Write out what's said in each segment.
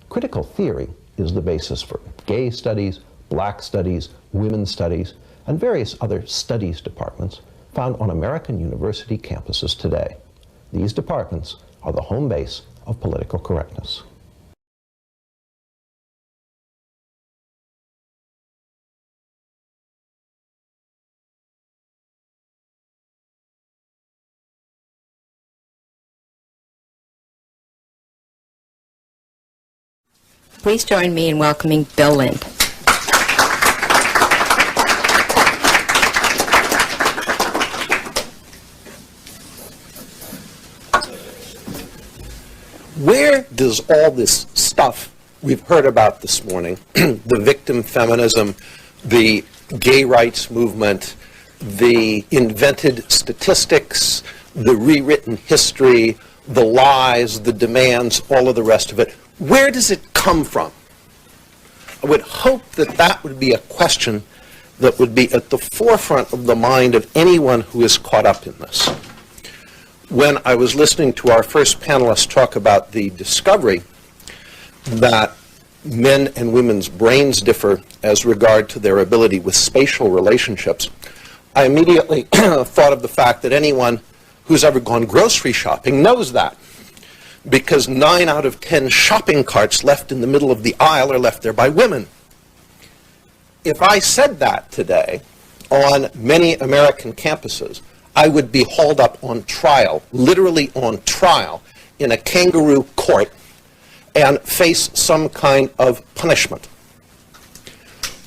Critical theory is the basis for gay studies, black studies, women's studies, and various other studies departments found on American university campuses today. These departments are the home base of political correctness. Please join me in welcoming Bill Lind. Where does all this stuff we've heard about this morning, the victim feminism, the gay rights movement, the invented statistics, the rewritten history, the lies, the demands, all of the rest of it, where does it come from? I would hope that that would be a question that would be at the forefront of the mind of anyone who is caught up in this. When I was listening to our first panelist talk about the discovery that men and women's brains differ as regard to their ability with spatial relationships, I immediately thought of the fact that anyone who's ever gone grocery shopping knows that, because 9 out of 10 shopping carts left in the middle of the aisle are left there by women. If I said that today on many American campuses, I would be hauled up on trial, literally on trial, in a kangaroo court and face some kind of punishment.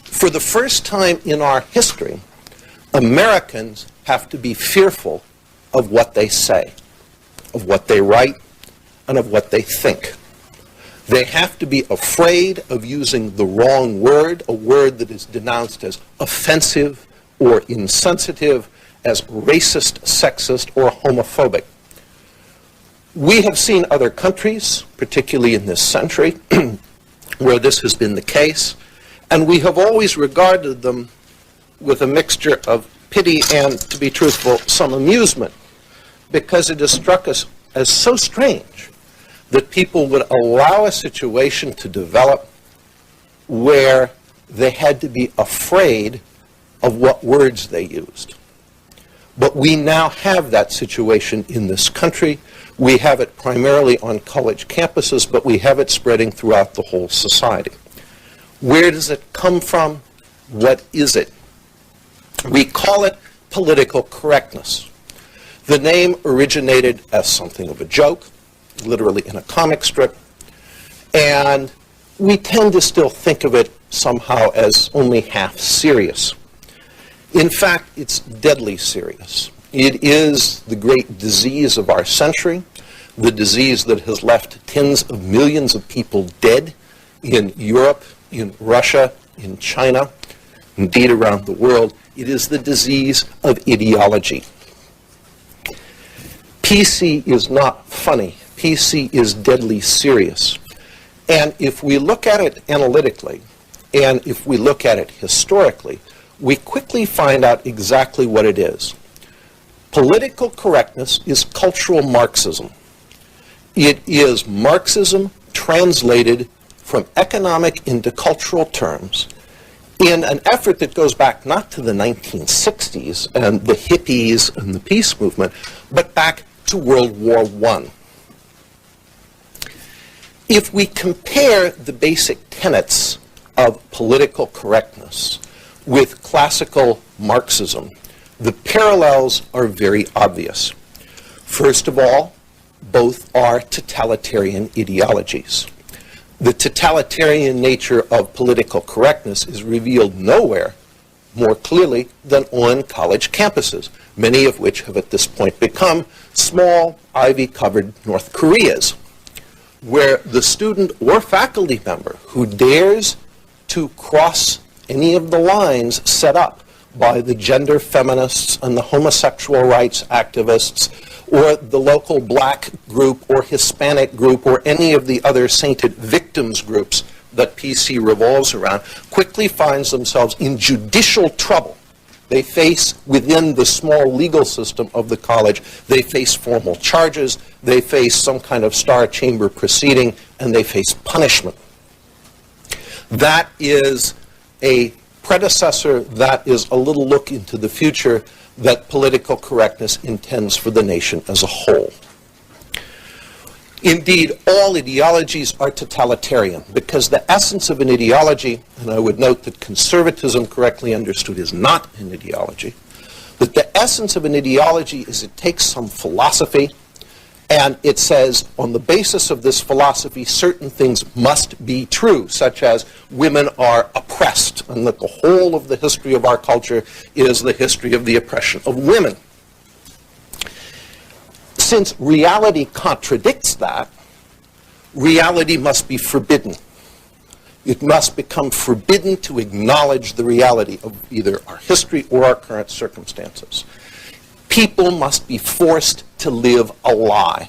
For the first time in our history, Americans have to be fearful of what they say, of what they write, and of what they think. They have to be afraid of using the wrong word, a word that is denounced as offensive or insensitive, as racist, sexist, or homophobic. We have seen other countries, particularly in this century, where this has been the case, and we have always regarded them with a mixture of pity and, to be truthful, some amusement, because it has struck us as so strange that people would allow a situation to develop where they had to be afraid of what words they used. But we now have that situation in this country. We have it primarily on college campuses, but we have it spreading throughout the whole society. Where does it come from? What is it? We call it political correctness. The name originated as something of a joke, literally in a comic strip, and we tend to still think of it somehow as only half serious. In fact, it's deadly serious. It is the great disease of our century, the disease that has left tens of millions of people dead in Europe, in Russia, in China, indeed around the world. It is the disease of ideology. PC is not funny. PC is deadly serious. And if we look at it analytically, and if we look at it historically, we quickly find out exactly what it is. Political correctness is cultural Marxism. It is Marxism translated from economic into cultural terms in an effort that goes back not to the 1960s and the hippies and the peace movement, but back to World War I. If we compare the basic tenets of political correctness with classical Marxism, the parallels are very obvious. First of all, both are totalitarian ideologies. The totalitarian nature of political correctness is revealed nowhere more clearly than on college campuses, many of which have at this point become small, ivy-covered North Koreas, where the student or faculty member who dares to cross any of the lines set up by the gender feminists and the homosexual rights activists or the local black group or Hispanic group or any of the other sainted victims groups that PC revolves around, quickly finds themselves in judicial trouble. They face, within the small legal system of the college, they face formal charges, they face some kind of star chamber proceeding, and they face punishment. That is a predecessor, that is a little look into the future that political correctness intends for the nation as a whole. Indeed, all ideologies are totalitarian, because the essence of an ideology, and I would note that conservatism, correctly understood, is not an ideology, but the essence of an ideology is it takes some philosophy and it says, on the basis of this philosophy, certain things must be true, such as women are oppressed, and that the whole of the history of our culture is the history of the oppression of women. Since reality contradicts that, reality must be forbidden. It must become forbidden to acknowledge the reality of either our history or our current circumstances. People must be forced to live a lie.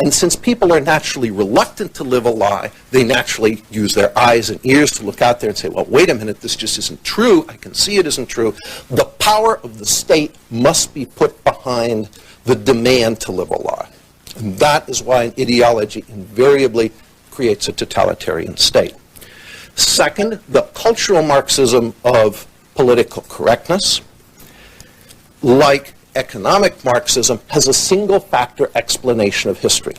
And since people are naturally reluctant to live a lie, they naturally use their eyes and ears to look out there and say, well, wait a minute, this just isn't true. I can see it isn't true. The power of the state must be put behind the demand to live a lie. And that is why an ideology invariably creates a totalitarian state. Second, the cultural Marxism of political correctness, like economic Marxism, has a single-factor explanation of history.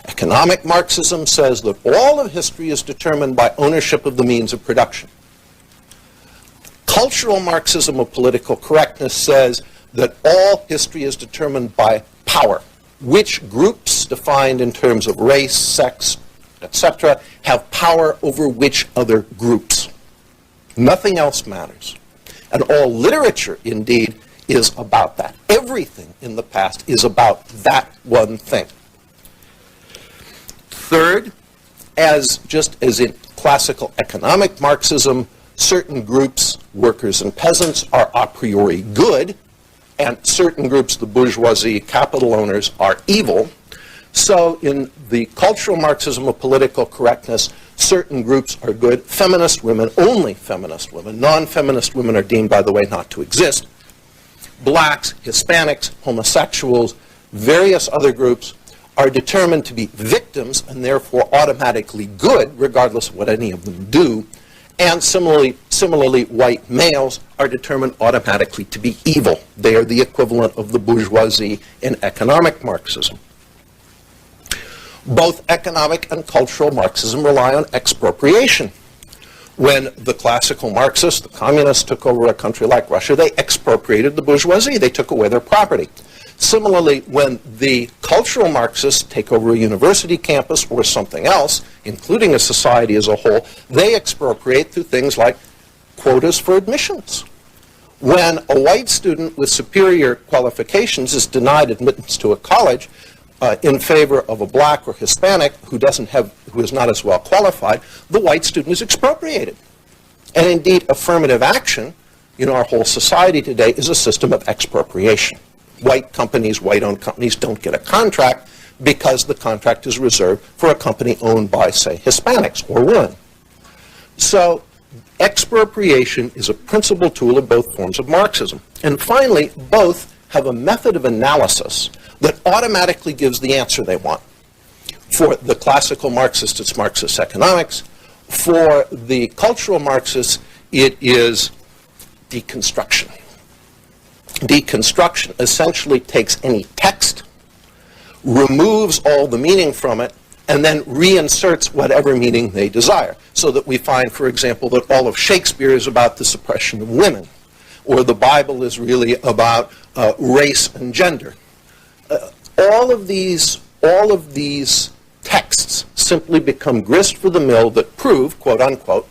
Economic Marxism says that all of history is determined by ownership of the means of production. Cultural Marxism of political correctness says that all history is determined by power. Which groups, defined in terms of race, sex, etc., have power over which other groups. Nothing else matters. And all literature, indeed, is about that. Everything in the past is about that one thing. Third, just as in classical economic Marxism, certain groups, workers and peasants, are a priori good, and certain groups, the bourgeoisie, capital owners, are evil. So in the cultural Marxism of political correctness, certain groups are good. Feminist women, only feminist women. Non-feminist women are deemed, by the way, not to exist. Blacks, Hispanics, homosexuals, various other groups are determined to be victims and therefore automatically good, regardless of what any of them do. And similarly, white males are determined automatically to be evil. They are the equivalent of the bourgeoisie in economic Marxism. Both economic and cultural Marxism rely on expropriation. When the classical Marxists, the communists, took over a country like Russia, they expropriated the bourgeoisie. They took away their property. Similarly, when the cultural Marxists take over a university campus or something else, including a society as a whole, they expropriate through things like quotas for admissions. When a white student with superior qualifications is denied admittance to a college in favor of a black or Hispanic who is not as well qualified, the white student is expropriated. And indeed, affirmative action in our whole society today is a system of expropriation. White companies, white-owned companies don't get a contract because the contract is reserved for a company owned by, say, Hispanics or women. So expropriation is a principal tool of both forms of Marxism. And finally, both have a method of analysis that automatically gives the answer they want. For the classical Marxist, it's Marxist economics. For the cultural Marxists, it is deconstruction. Deconstruction essentially takes any text, removes all the meaning from it, and then reinserts whatever meaning they desire. So that we find, for example, that all of Shakespeare is about the suppression of women, or the Bible is really about race and gender. All of these texts simply become grist for the mill that prove, quote unquote,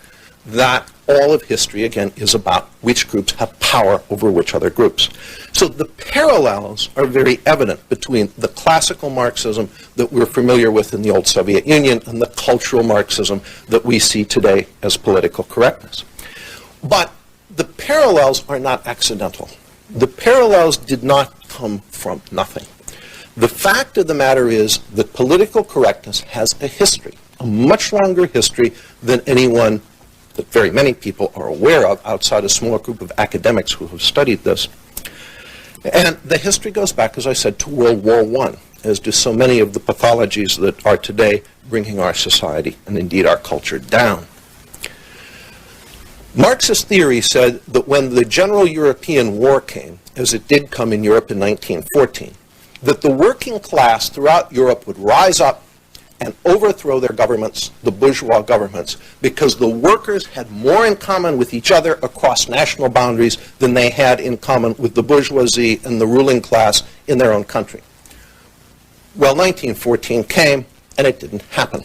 that all of history, again, is about which groups have power over which other groups. So the parallels are very evident between the classical Marxism that we're familiar with in the old Soviet Union and the cultural Marxism that we see today as political correctness. But the parallels are not accidental. The parallels did not come from nothing. The fact of the matter is that political correctness has a history, a much longer history than anyone, that very many people are aware of outside a small group of academics who have studied this. And the history goes back, as I said, to World War I, as do so many of the pathologies that are today bringing our society and indeed our culture down. Marxist theory said that when the general European war came, as it did come in Europe in 1914, that the working class throughout Europe would rise up and overthrow their governments, the bourgeois governments, because the workers had more in common with each other across national boundaries than they had in common with the bourgeoisie and the ruling class in their own country. Well, 1914 came, and it didn't happen.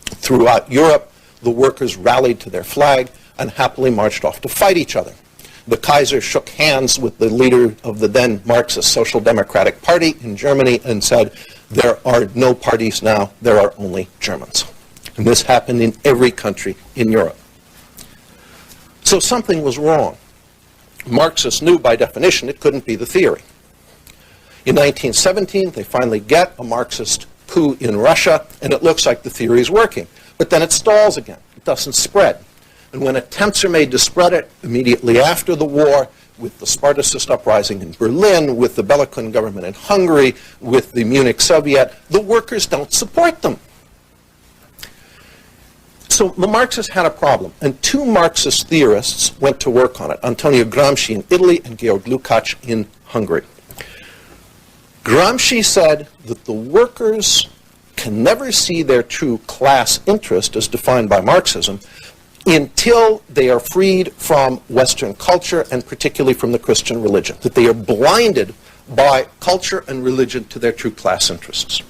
Throughout Europe, the workers rallied to their flag and happily marched off to fight each other. The Kaiser shook hands with the leader of the then Marxist Social Democratic Party in Germany and said, "There are no parties now, there are only Germans." And this happened in every country in Europe. So something was wrong. Marxists knew by definition it couldn't be the theory. In 1917, they finally get a Marxist coup in Russia, and it looks like the theory is working. But then it stalls again. It doesn't spread. And when attempts are made to spread it immediately after the war, with the Spartacist uprising in Berlin, with the Bellicon government in Hungary, with the Munich Soviet, the workers don't support them. So the Marxists had a problem, and two Marxist theorists went to work on it, Antonio Gramsci in Italy and Georg Lukács in Hungary. Gramsci said that the workers can never see their true class interest as defined by Marxism until they are freed from Western culture and particularly from the Christian religion, that they are blinded by culture and religion to their true class interests.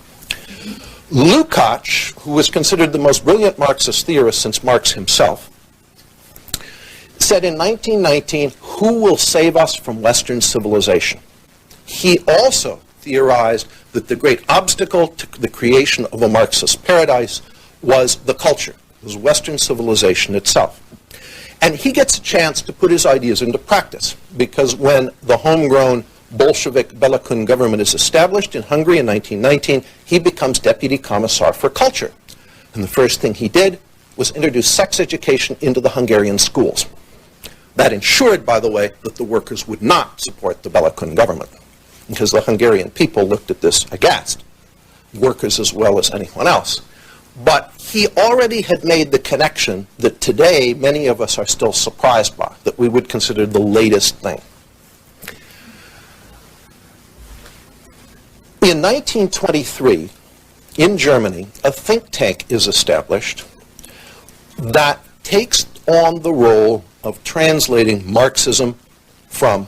Lukács, who was considered the most brilliant Marxist theorist since Marx himself, said in 1919, "Who will save us from Western civilization?" He also theorized that the great obstacle to the creation of a Marxist paradise was the culture, was Western civilization itself. And he gets a chance to put his ideas into practice, because when the homegrown Bolshevik Bellicon government is established in Hungary in 1919, he becomes deputy commissar for culture. And the first thing he did was introduce sex education into the Hungarian schools. That ensured, by the way, that the workers would not support the Bellicon government, because the Hungarian people looked at this aghast, workers as well as anyone else. But he already had made the connection that today many of us are still surprised by, that we would consider the latest thing. In 1923, in Germany, a think tank is established that takes on the role of translating Marxism from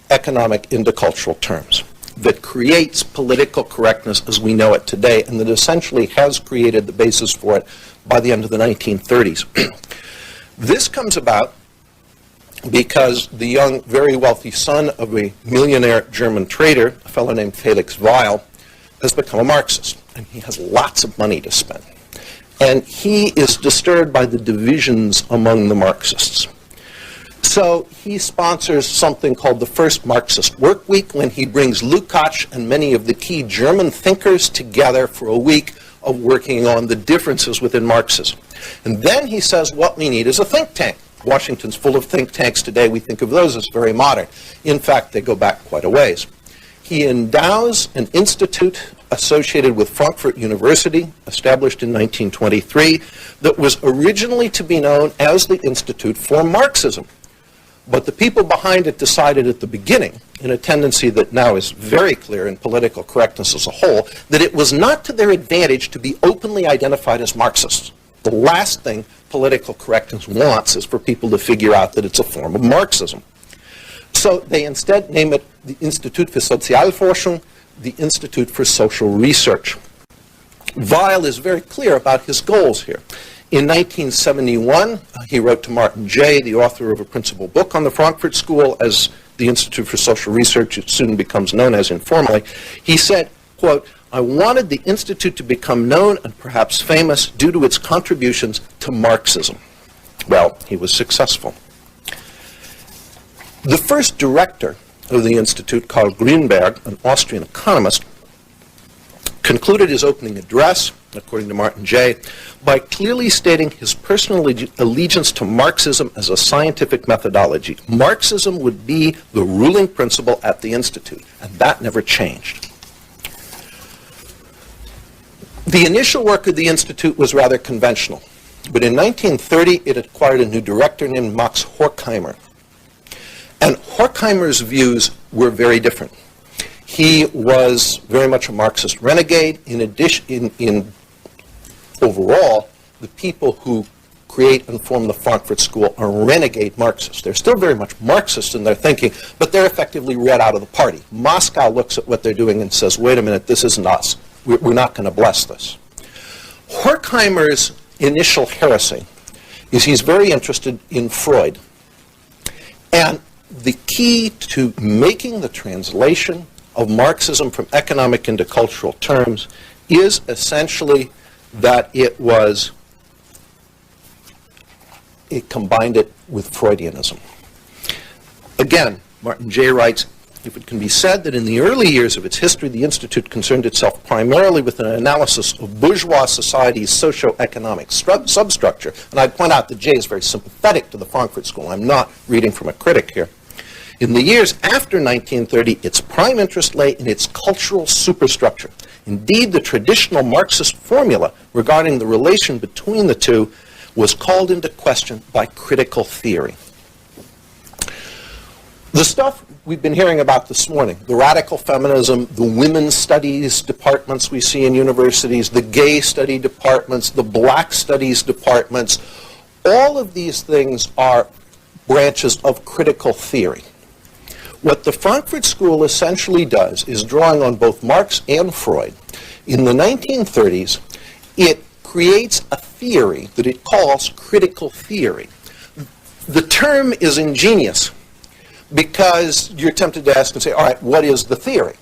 economic into cultural terms, that creates political correctness as we know it today, and that essentially has created the basis for it by the end of the 1930s. This comes about because the young, very wealthy son of a millionaire German trader, a fellow named Felix Weil, has become a Marxist, and he has lots of money to spend. And he is disturbed by the divisions among the Marxists. So he sponsors something called the First Marxist Work Week, when he brings Lukács and many of the key German thinkers together for a week of working on the differences within Marxism. And then he says what we need is a think tank. Washington's full of think tanks today. We think of those as very modern. In fact, they go back quite a ways. He endows an institute associated with Frankfurt University, established in 1923, that was originally to be known as the Institute for Marxism. But the people behind it decided at the beginning, in a tendency that now is very clear in political correctness as a whole, that it was not to their advantage to be openly identified as Marxists. The last thing political correctness wants is for people to figure out that it's a form of Marxism. So they instead name it the Institut für Sozialforschung, the Institute for Social Research. Weil is very clear about his goals here. In 1971, he wrote to Martin Jay, the author of a principal book on the Frankfurt School, as the Institute for Social Research, it soon becomes known as informally. He said, quote, "I wanted the Institute to become known and perhaps famous due to its contributions to Marxism." Well, he was successful. The first director of the Institute, Karl Grünberg, an Austrian economist, concluded his opening address, according to Martin Jay, by clearly stating his personal allegiance to Marxism as a scientific methodology. Marxism would be the ruling principle at the Institute, and that never changed. The initial work of the Institute was rather conventional. But in 1930, it acquired a new director named Max Horkheimer. And Horkheimer's views were very different. He was very much a Marxist renegade. In addition, overall, the people who create and form the Frankfurt School are renegade Marxists. They're still very much Marxist in their thinking, but they're effectively read out of the party. Moscow looks at what they're doing and says, wait a minute, this isn't us. We're not going to bless this. Horkheimer's initial heresy is he's very interested in Freud. And the key to making the translation of Marxism from economic into cultural terms is essentially that it combined it with Freudianism. Again, Martin Jay writes, if it can be said that in the early years of its history, the Institute concerned itself primarily with an analysis of bourgeois society's socio-economic substructure, and I'd point out that Jay is very sympathetic to the Frankfurt School. I'm not reading from a critic here. In the years after 1930, its prime interest lay in its cultural superstructure. Indeed, the traditional Marxist formula regarding the relation between the two was called into question by critical theory. The stuff we've been hearing about this morning, the radical feminism, the women's studies departments we see in universities, the gay study departments, the black studies departments, all of these things are branches of critical theory. What the Frankfurt School essentially does is, drawing on both Marx and Freud, in the 1930s, it creates a theory that it calls critical theory. The term is ingenious because you're tempted to ask and say, all right, what is the theory?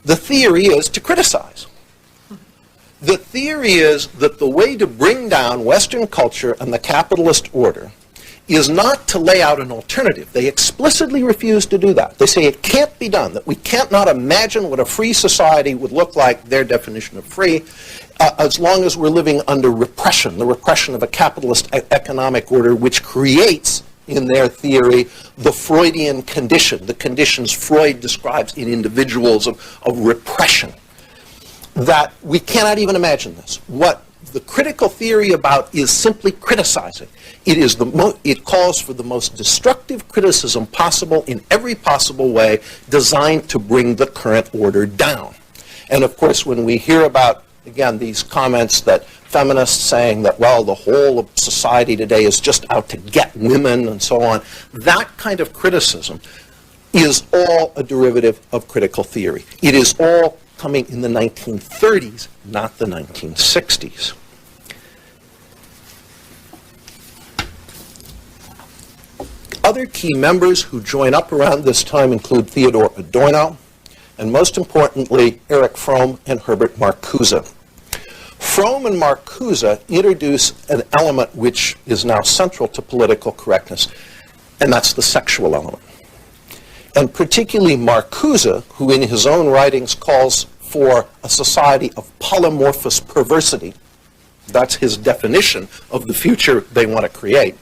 The theory is to criticize. The theory is that the way to bring down Western culture and the capitalist order is not to lay out an alternative. They explicitly refuse to do that. They say it can't be done, that we can't not imagine what a free society would look like, their definition of free, as long as we're living under repression, the repression of a capitalist economic order which creates, in their theory, the Freudian condition, the conditions Freud describes in individuals of repression. That we cannot even imagine this. What the critical theory about is simply criticizing. It calls for the most destructive criticism possible in every possible way, designed to bring the current order down. And of course, when we hear about, again, these comments that feminists saying that, well, the whole of society today is just out to get women and so on, that kind of criticism is all a derivative of critical theory. It is all coming in the 1930s, not the 1960s. Other key members who join up around this time include Theodor Adorno, and most importantly, Erich Fromm and Herbert Marcuse. Fromm and Marcuse introduce an element which is now central to political correctness, and that's the sexual element. And particularly Marcuse, who in his own writings calls for a society of polymorphous perversity. That's his definition of the future they want to create.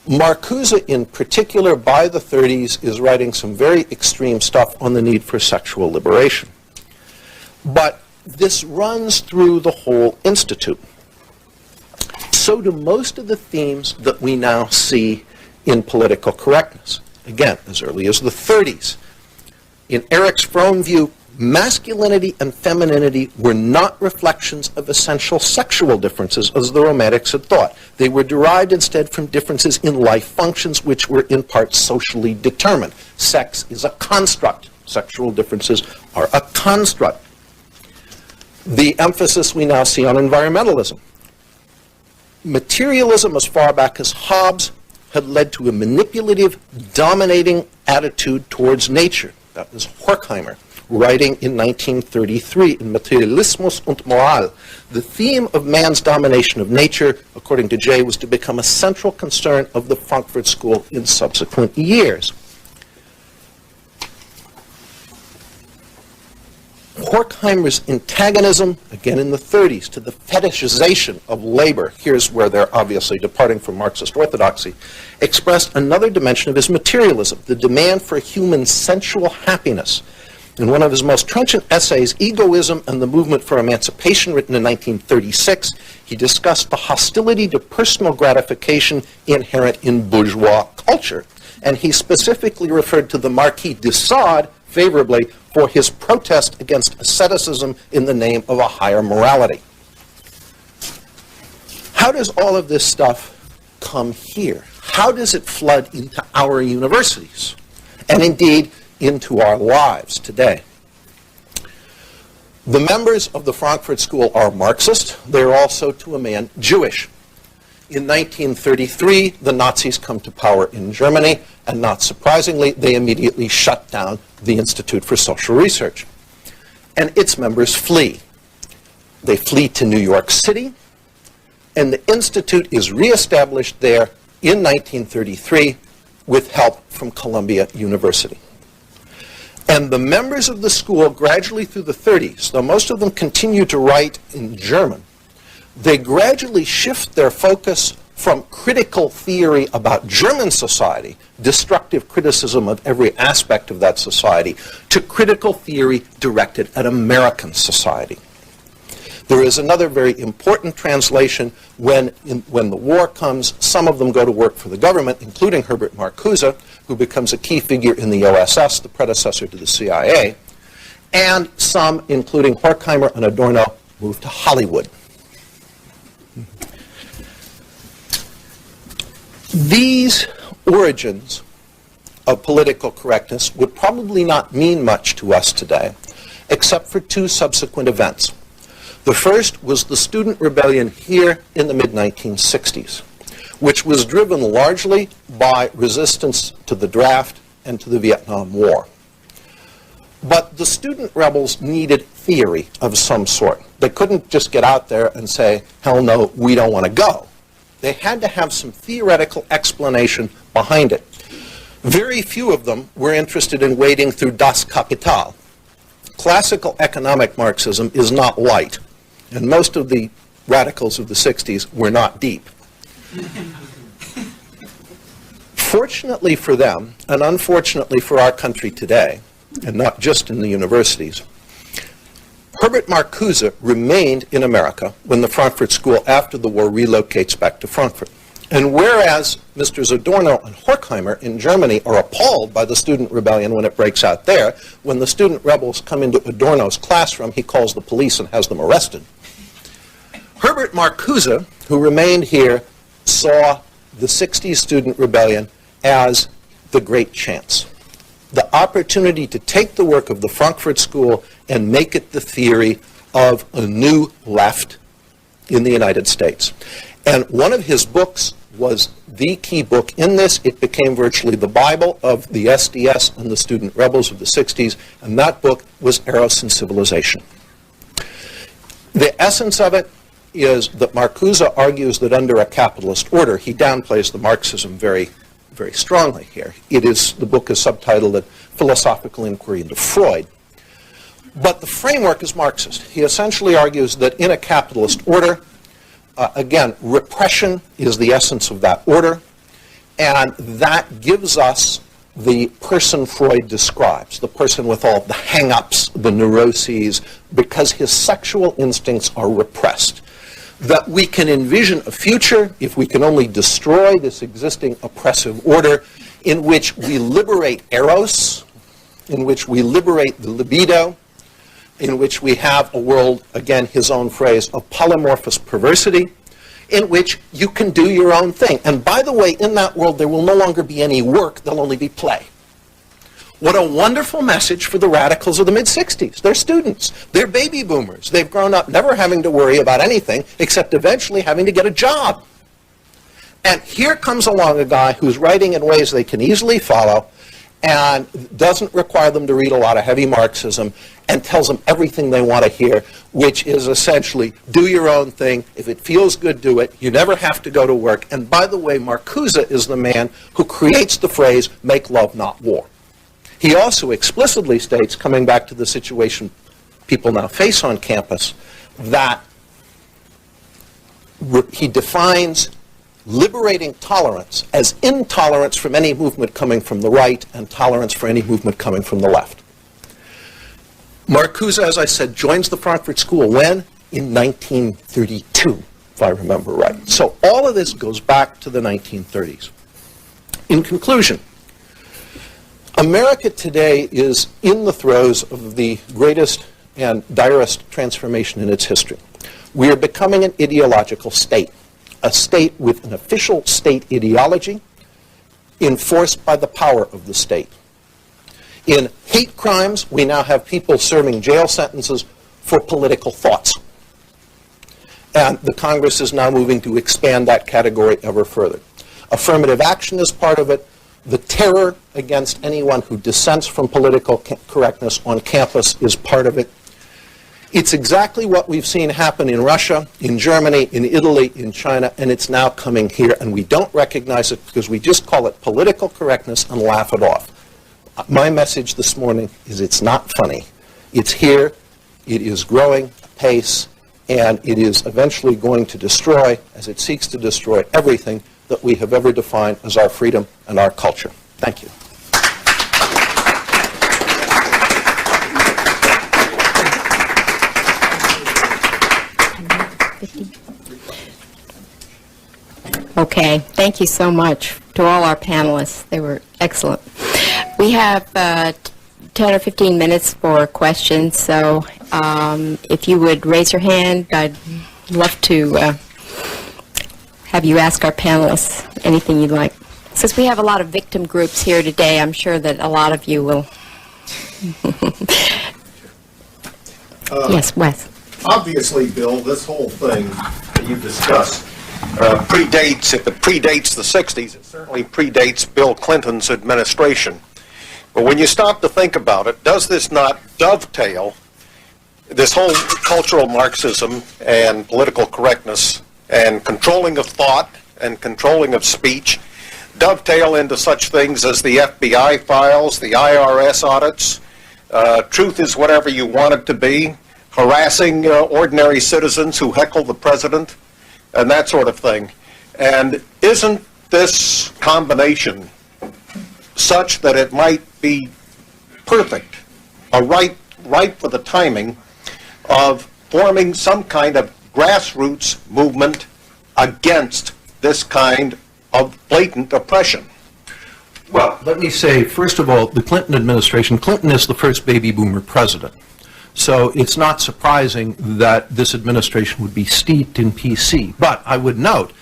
Marcuse, in particular, by the 30s, is writing some very extreme stuff on the need for sexual liberation. But this runs through the whole institute. So do most of the themes that we now see in political correctness. Again, as early as the 30s. In Erich Fromm's view, masculinity and femininity were not reflections of essential sexual differences, as the Romantics had thought. They were derived instead from differences in life functions, which were in part socially determined. Sex is a construct. Sexual differences are a construct. The emphasis we now see on environmentalism. Materialism, as far back as Hobbes, had led to a manipulative, dominating attitude towards nature. That was Horkheimer, writing in 1933 in Materialismus und Moral. The theme of man's domination of nature, according to Jay, was to become a central concern of the Frankfurt School in subsequent years. Horkheimer's antagonism, again in the 30s, to the fetishization of labor, here's where they're obviously departing from Marxist orthodoxy, expressed another dimension of his materialism, the demand for human sensual happiness. In one of his most trenchant essays, Egoism and the Movement for Emancipation, written in 1936, he discussed the hostility to personal gratification inherent in bourgeois culture. And he specifically referred to the Marquis de Sade favorably for his protest against asceticism in the name of a higher morality. How does all of this stuff come here? How does it flood into our universities? And indeed, into our lives today. The members of the Frankfurt School are Marxist. They're also, to a man, Jewish. In 1933, the Nazis come to power in Germany, and not surprisingly, they immediately shut down the Institute for Social Research. And its members flee. They flee to New York City, and the Institute is reestablished there in 1933 with help from Columbia University. And the members of the school, gradually through the 30s, though most of them continue to write in German, they gradually shift their focus from critical theory about German society, destructive criticism of every aspect of that society, to critical theory directed at American society. There is another very important translation when the war comes. Some of them go to work for the government, including Herbert Marcuse, who becomes a key figure in the OSS, the predecessor to the CIA, and some, including Horkheimer and Adorno, move to Hollywood. These origins of political correctness would probably not mean much to us today, except for two subsequent events. The first was the student rebellion here in the mid-1960s, which was driven largely by resistance to the draft and to the Vietnam War. But the student rebels needed theory of some sort. They couldn't just get out there and say, hell no, we don't want to go. They had to have some theoretical explanation behind it. Very few of them were interested in wading through Das Kapital. Classical economic Marxism is not light, and most of the radicals of the 60s were not deep. Fortunately for them, and unfortunately for our country today, and not just in the universities, Herbert Marcuse remained in America when the Frankfurt School, after the war, relocates back to Frankfurt. And whereas Mr. Adorno and Horkheimer in Germany are appalled by the student rebellion when it breaks out there, when the student rebels come into Adorno's classroom, he calls the police and has them arrested. Herbert Marcuse, who remained here, saw the 60s student rebellion as the great chance. The opportunity to take the work of the Frankfurt School and make it the theory of a new left in the United States. And one of his books was the key book in this. It became virtually the Bible of the SDS and the student rebels of the 60s, and that book was Eros and Civilization. The essence of it is that Marcuse argues that under a capitalist order, he downplays the Marxism very, very strongly here. The book is subtitled A Philosophical Inquiry into Freud. But the framework is Marxist. He essentially argues that in a capitalist order, again, repression is the essence of that order, and that gives us the person Freud describes, the person with all the hang-ups, the neuroses, because his sexual instincts are repressed. That we can envision a future, if we can only destroy this existing oppressive order, in which we liberate eros, in which we liberate the libido, in which we have a world, again, his own phrase, of polymorphous perversity, in which you can do your own thing. And by the way, in that world, there will no longer be any work, there'll only be play. What a wonderful message for the radicals of the mid-60s. They're students. They're baby boomers. They've grown up never having to worry about anything except eventually having to get a job. And here comes along a guy who's writing in ways they can easily follow and doesn't require them to read a lot of heavy Marxism and tells them everything they want to hear, which is essentially, do your own thing. If it feels good, do it. You never have to go to work. And by the way, Marcuse is the man who creates the phrase, make love, not war. He also explicitly states, coming back to the situation people now face on campus, that he defines liberating tolerance as intolerance from any movement coming from the right and tolerance for any movement coming from the left. Marcuse, as I said, joins the Frankfurt School when? In 1932, if I remember right. So all of this goes back to the 1930s. In conclusion, America today is in the throes of the greatest and direst transformation in its history. We are becoming an ideological state, a state with an official state ideology enforced by the power of the state. In hate crimes, we now have people serving jail sentences for political thoughts. And the Congress is now moving to expand that category ever further. Affirmative action is part of it. The terror against anyone who dissents from political correctness on campus is part of it. It's exactly what we've seen happen in Russia, in Germany, in Italy, in China, and it's now coming here, and we don't recognize it because we just call it political correctness and laugh it off. My message this morning is it's not funny. It's here, it is growing apace, and it is eventually going to destroy, as it seeks to destroy, everything that we have ever defined as our freedom and our culture. Thank you. Okay, thank you so much to all our panelists. They were excellent. We have 10 or 15 minutes for questions, so if you would raise your hand, I'd love to have you ask our panelists anything you'd like. Since we have a lot of victim groups here today, I'm sure that a lot of you will. Yes, Wes. Obviously, Bill, this whole thing that you've discussed predates, if it predates the 60s, it certainly predates Bill Clinton's administration. But when you stop to think about it, does this not dovetail, this whole cultural Marxism and political correctness and controlling of thought and controlling of speech, dovetail into such things as the FBI files, the IRS audits, truth is whatever you want it to be, harassing ordinary citizens who heckle the president, and that sort of thing. And isn't this combination such that it might be perfect, right for the timing of forming some kind of grassroots movement against this kind of blatant oppression? Well, let me say, first of all, the Clinton administration, Clinton is the first baby boomer president. So it's not surprising that this administration would be steeped in PC. But I would note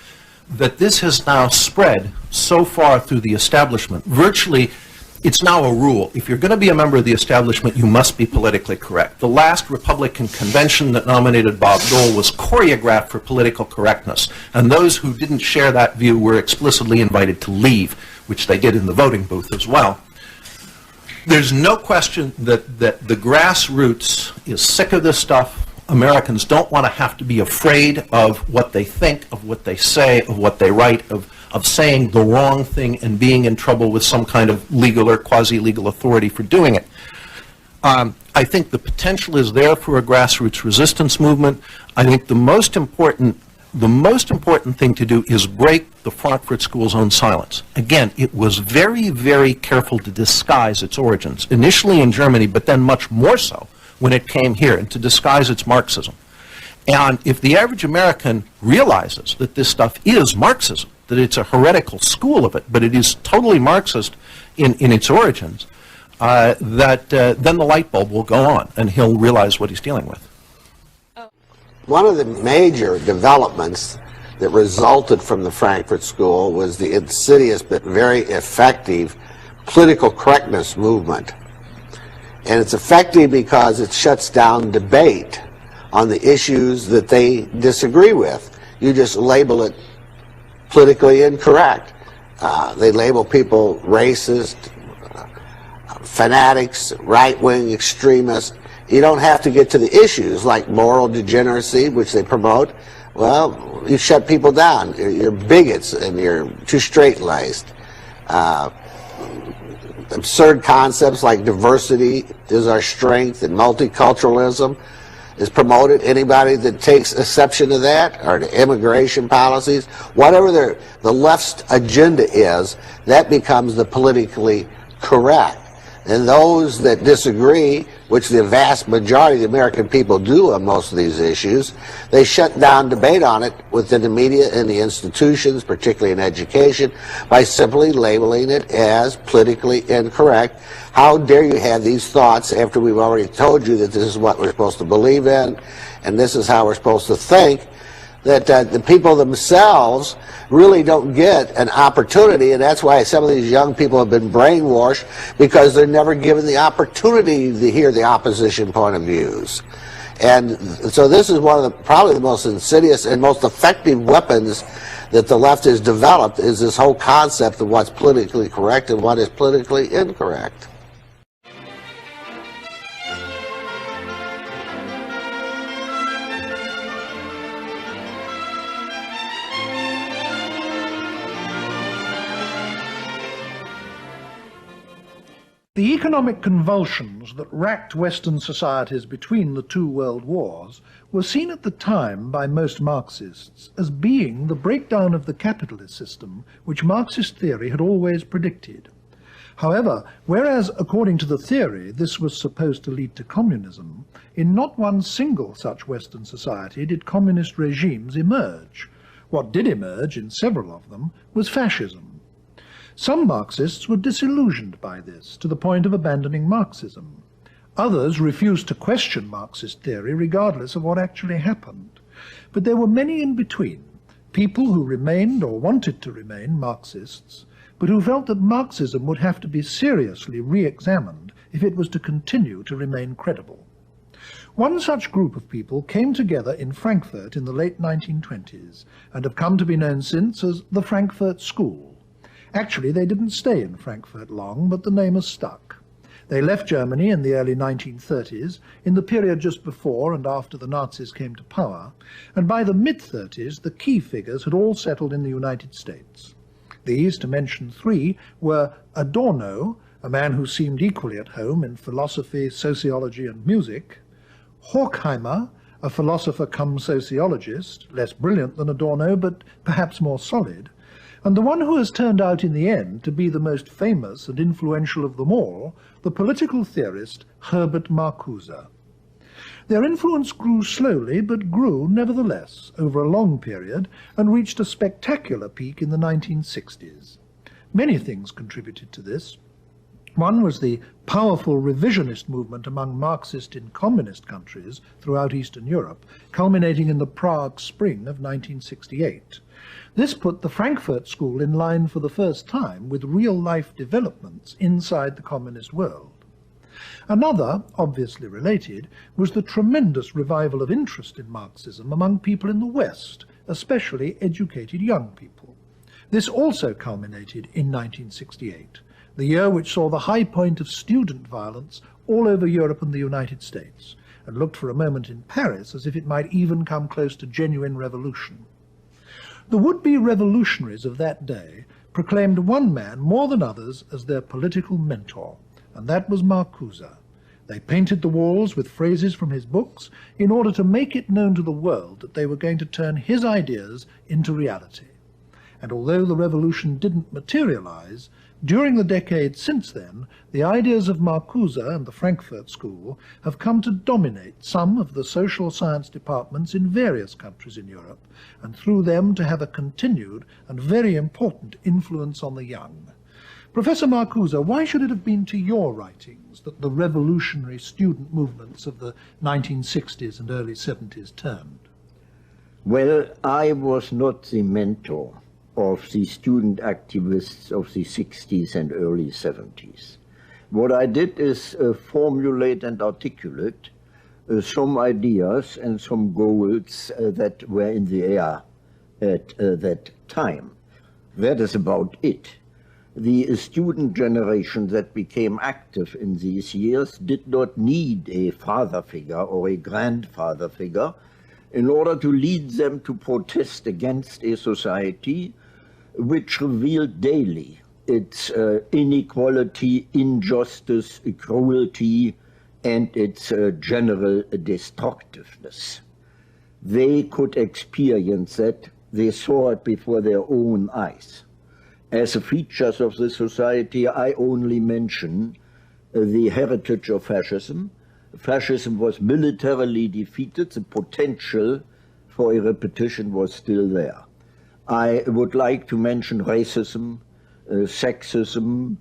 that this has now spread so far through the establishment. Virtually, it's now a rule. If you're going to be a member of the establishment, you must be politically correct. The last Republican convention that nominated Bob Dole was choreographed for political correctness. And those who didn't share that view were explicitly invited to leave, which they did in the voting booth as well. There's no question that the grassroots is sick of this stuff. Americans don't want to have to be afraid of what they think, of what they say, of what they write, of saying the wrong thing and being in trouble with some kind of legal or quasi-legal authority for doing it. I think the potential is there for a grassroots resistance movement. I think the most important thing to do is break the Frankfurt School's own silence. Again, it was very, very careful to disguise its origins, initially in Germany, but then much more so when it came here, and to disguise its Marxism. And if the average American realizes that this stuff is Marxism, that it's a heretical school of it, but it is totally Marxist in its origins, then the light bulb will go on, and he'll realize what he's dealing with. One of the major developments that resulted from the Frankfurt School was the insidious but very effective political correctness movement. And it's effective because it shuts down debate on the issues that they disagree with. You just label it politically incorrect. They label people racist, fanatics, right-wing extremists. You don't have to get to the issues like moral degeneracy, which they promote. Well, you shut people down. You're bigots and you're too straight-laced. Absurd concepts like diversity is our strength and multiculturalism is promoted. Anybody that takes exception to that, or to immigration policies, whatever the left's agenda is, that becomes the politically correct. And those that disagree, which the vast majority of the American people do on most of these issues, they shut down debate on it within the media and the institutions, particularly in education, by simply labeling it as politically incorrect. How dare you have these thoughts after we've already told you that this is what we're supposed to believe in, and this is how we're supposed to think, that the people themselves really don't get an opportunity, and that's why some of these young people have been brainwashed, because they're never given the opportunity to hear the opposition point of views. And so this is one of the probably the most insidious and most effective weapons that the left has developed, is this whole concept of what's politically correct and what is politically incorrect. The economic convulsions that racked Western societies between the two world wars were seen at the time by most Marxists as being the breakdown of the capitalist system which Marxist theory had always predicted. However, whereas according to the theory this was supposed to lead to communism, in not one single such Western society did communist regimes emerge. What did emerge in several of them was fascism. Some Marxists were disillusioned by this, to the point of abandoning Marxism. Others refused to question Marxist theory regardless of what actually happened. But there were many in between, people who remained or wanted to remain Marxists, but who felt that Marxism would have to be seriously re-examined if it was to continue to remain credible. One such group of people came together in Frankfurt in the late 1920s and have come to be known since as the Frankfurt School. Actually, they didn't stay in Frankfurt long, but the name has stuck. They left Germany in the early 1930s, in the period just before and after the Nazis came to power, and by the mid-30s the key figures had all settled in the United States. These, to mention three, were Adorno, a man who seemed equally at home in philosophy, sociology and music; Horkheimer, a philosopher come sociologist, less brilliant than Adorno but perhaps more solid; and the one who has turned out in the end to be the most famous and influential of them all, the political theorist Herbert Marcuse. Their influence grew slowly, but grew nevertheless over a long period and reached a spectacular peak in the 1960s. Many things contributed to this. One was the powerful revisionist movement among Marxist and communist countries throughout Eastern Europe, culminating in the Prague Spring of 1968. This put the Frankfurt School in line for the first time with real-life developments inside the communist world. Another, obviously related, was the tremendous revival of interest in Marxism among people in the West, especially educated young people. This also culminated in 1968, the year which saw the high point of student violence all over Europe and the United States, and looked for a moment in Paris as if it might even come close to genuine revolution. The would-be revolutionaries of that day proclaimed one man more than others as their political mentor, and that was Marcuse. They painted the walls with phrases from his books in order to make it known to the world that they were going to turn his ideas into reality. And although the revolution didn't materialize, during the decades since then, the ideas of Marcuse and the Frankfurt School have come to dominate some of the social science departments in various countries in Europe, and through them to have a continued and very important influence on the young. Professor Marcuse, why should it have been to your writings that the revolutionary student movements of the 1960s and early 70s turned? Well, I was not the mentor of the student activists of the 60s and early 70s. What I did is formulate and articulate some ideas and some goals that were in the air at that time. That is about it. The student generation that became active in these years did not need a father figure or a grandfather figure in order to lead them to protest against a society which revealed daily its inequality, injustice, cruelty, and its general destructiveness. They could experience that. They saw it before their own eyes. As features of the society, I only mention the heritage of fascism. Fascism was militarily defeated. The potential for a repetition was still there. I would like to mention racism, sexism,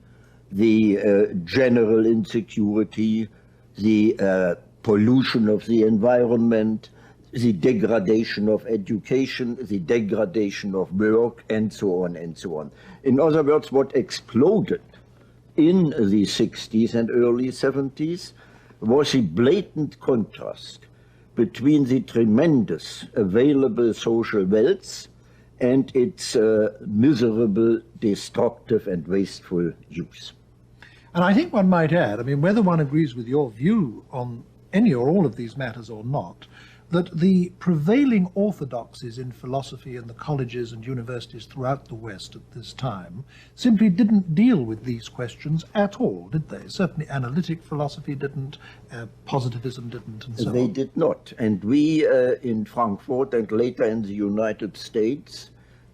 the general insecurity, the pollution of the environment, the degradation of education, the degradation of work, and so on and so on. In other words, what exploded in the 60s and early 70s was a blatant contrast between the tremendous available social wealth and its miserable, destructive, and wasteful use. And I think one might add, I mean, whether one agrees with your view on any or all of these matters or not, that the prevailing orthodoxies in philosophy in the colleges and universities throughout the West at this time simply didn't deal with these questions at all, did they? Certainly analytic philosophy didn't, positivism didn't, and so on. They did not. And we in Frankfurt and later in the United States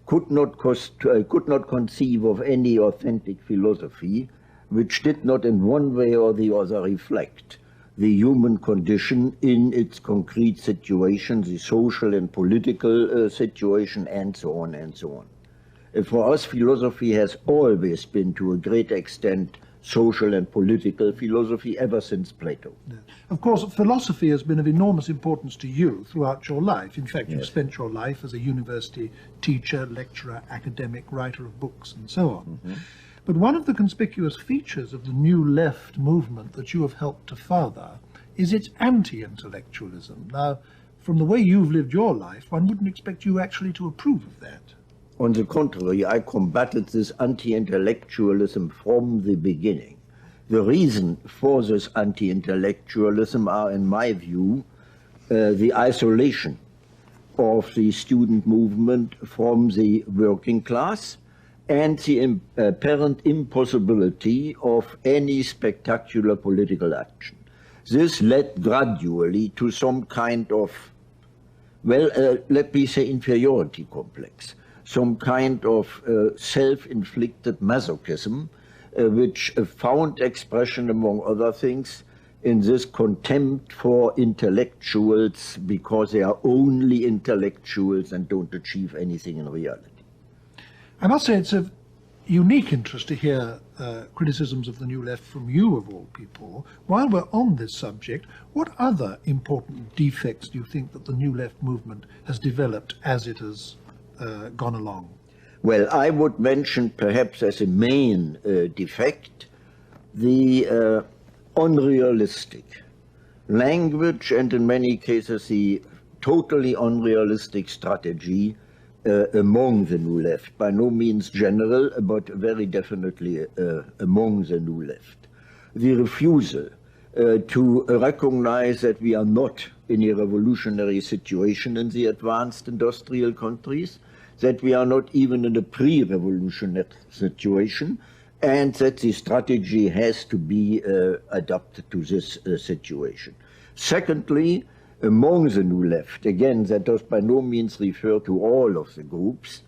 could not conceive of any authentic philosophy which did not in one way or the other reflect the human condition in its concrete situation, the social and political situation, and so on and so on. For us, philosophy has always been, to a great extent, social and political philosophy ever since Plato. Yeah. Of course, philosophy has been of enormous importance to you throughout your life. In fact, you've Yes. spent your life as a university teacher, lecturer, academic, writer of books, and so on. Mm-hmm. But one of the conspicuous features of the New Left movement that you have helped to further is its anti-intellectualism. Now, from the way you've lived your life, one wouldn't expect you actually to approve of that. On the contrary, I combated this anti-intellectualism from the beginning. The reason for this anti-intellectualism are, in my view, the isolation of the student movement from the working class, and the apparent impossibility of any spectacular political action. This led gradually to some kind of, well, let me say inferiority complex, some kind of self-inflicted masochism, which found expression, among other things, in this contempt for intellectuals because they are only intellectuals and don't achieve anything in reality. I must say it's of unique interest to hear criticisms of the New Left from you, of all people. While we're on this subject, what other important defects do you think that the New Left movement has developed as it has gone along? Well, I would mention perhaps as a main defect the unrealistic language and in many cases the totally unrealistic strategy among the New Left, by no means general, but very definitely among the New Left. The refusal to recognize that we are not in a revolutionary situation in the advanced industrial countries, that we are not even in a pre-revolutionary situation, and that the strategy has to be adapted to this situation. Secondly, among the New Left, again, that does by no means refer to all of the groups,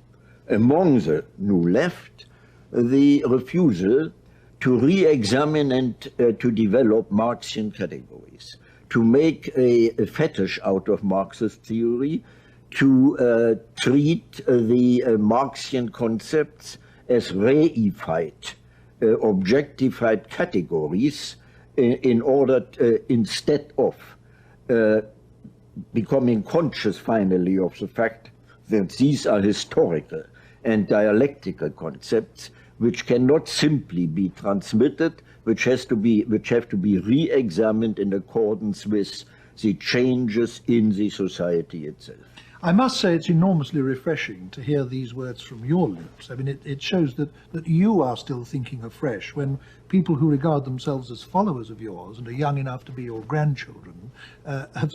among the New Left, the refusal to re-examine and to develop Marxian categories, to make a fetish out of Marxist theory, to treat the Marxian concepts as reified, objectified categories in order instead of becoming conscious finally of the fact that these are historical and dialectical concepts which cannot simply be transmitted, which have to be re-examined in accordance with the changes in the society itself. I must say it's enormously refreshing to hear these words from your lips. I mean, it shows that you are still thinking afresh when people who regard themselves as followers of yours and are young enough to be your grandchildren have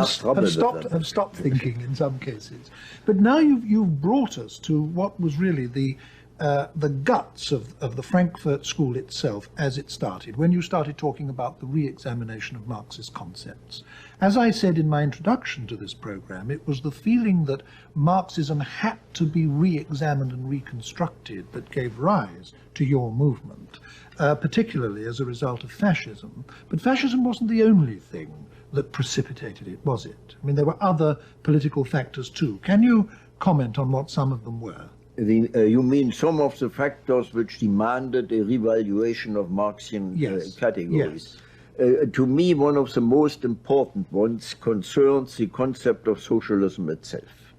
stopped thinking in some cases. But now you've brought us to what was really the the guts of the Frankfurt School itself as it started, when you started talking about the re-examination of Marxist concepts. As I said in my introduction to this program, it was the feeling that Marxism had to be re-examined and reconstructed that gave rise to your movement, particularly as a result of fascism. But fascism wasn't the only thing that precipitated it, was it? I mean, there were other political factors too. Can you comment on what some of them were? You mean some of the factors which demanded a revaluation of Marxian categories? Yes. To me, one of the most important ones concerns the concept of socialism itself.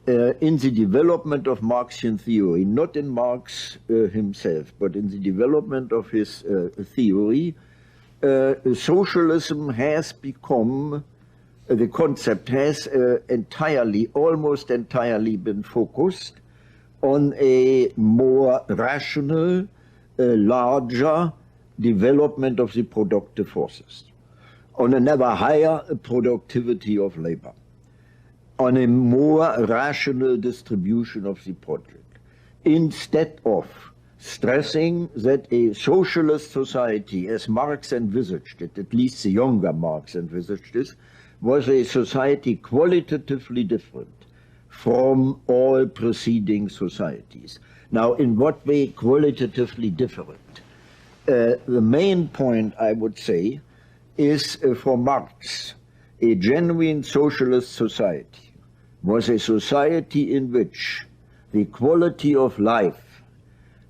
In the development of Marxian theory, not in Marx himself, but in the development of his theory, socialism has become, the concept has almost entirely been focused on a more rational, larger development of the productive forces, on an ever higher productivity of labor, on a more rational distribution of the project, instead of stressing that a socialist society, as Marx envisaged it, at least the younger Marx envisaged it, was a society qualitatively different from all preceding societies. Now, in what way qualitatively different? The main point, I would say, is for Marx, a genuine socialist society was a society in which the quality of life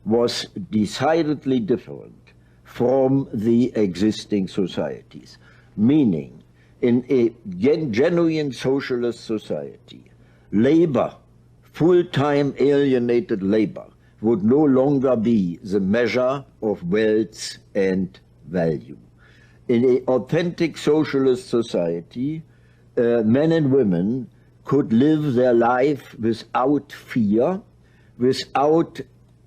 was decidedly different from the existing societies. Meaning, in a genuine socialist society, labor, full-time alienated labor, would no longer be the measure of wealth and value. In an authentic socialist society, men and women could live their life without fear, without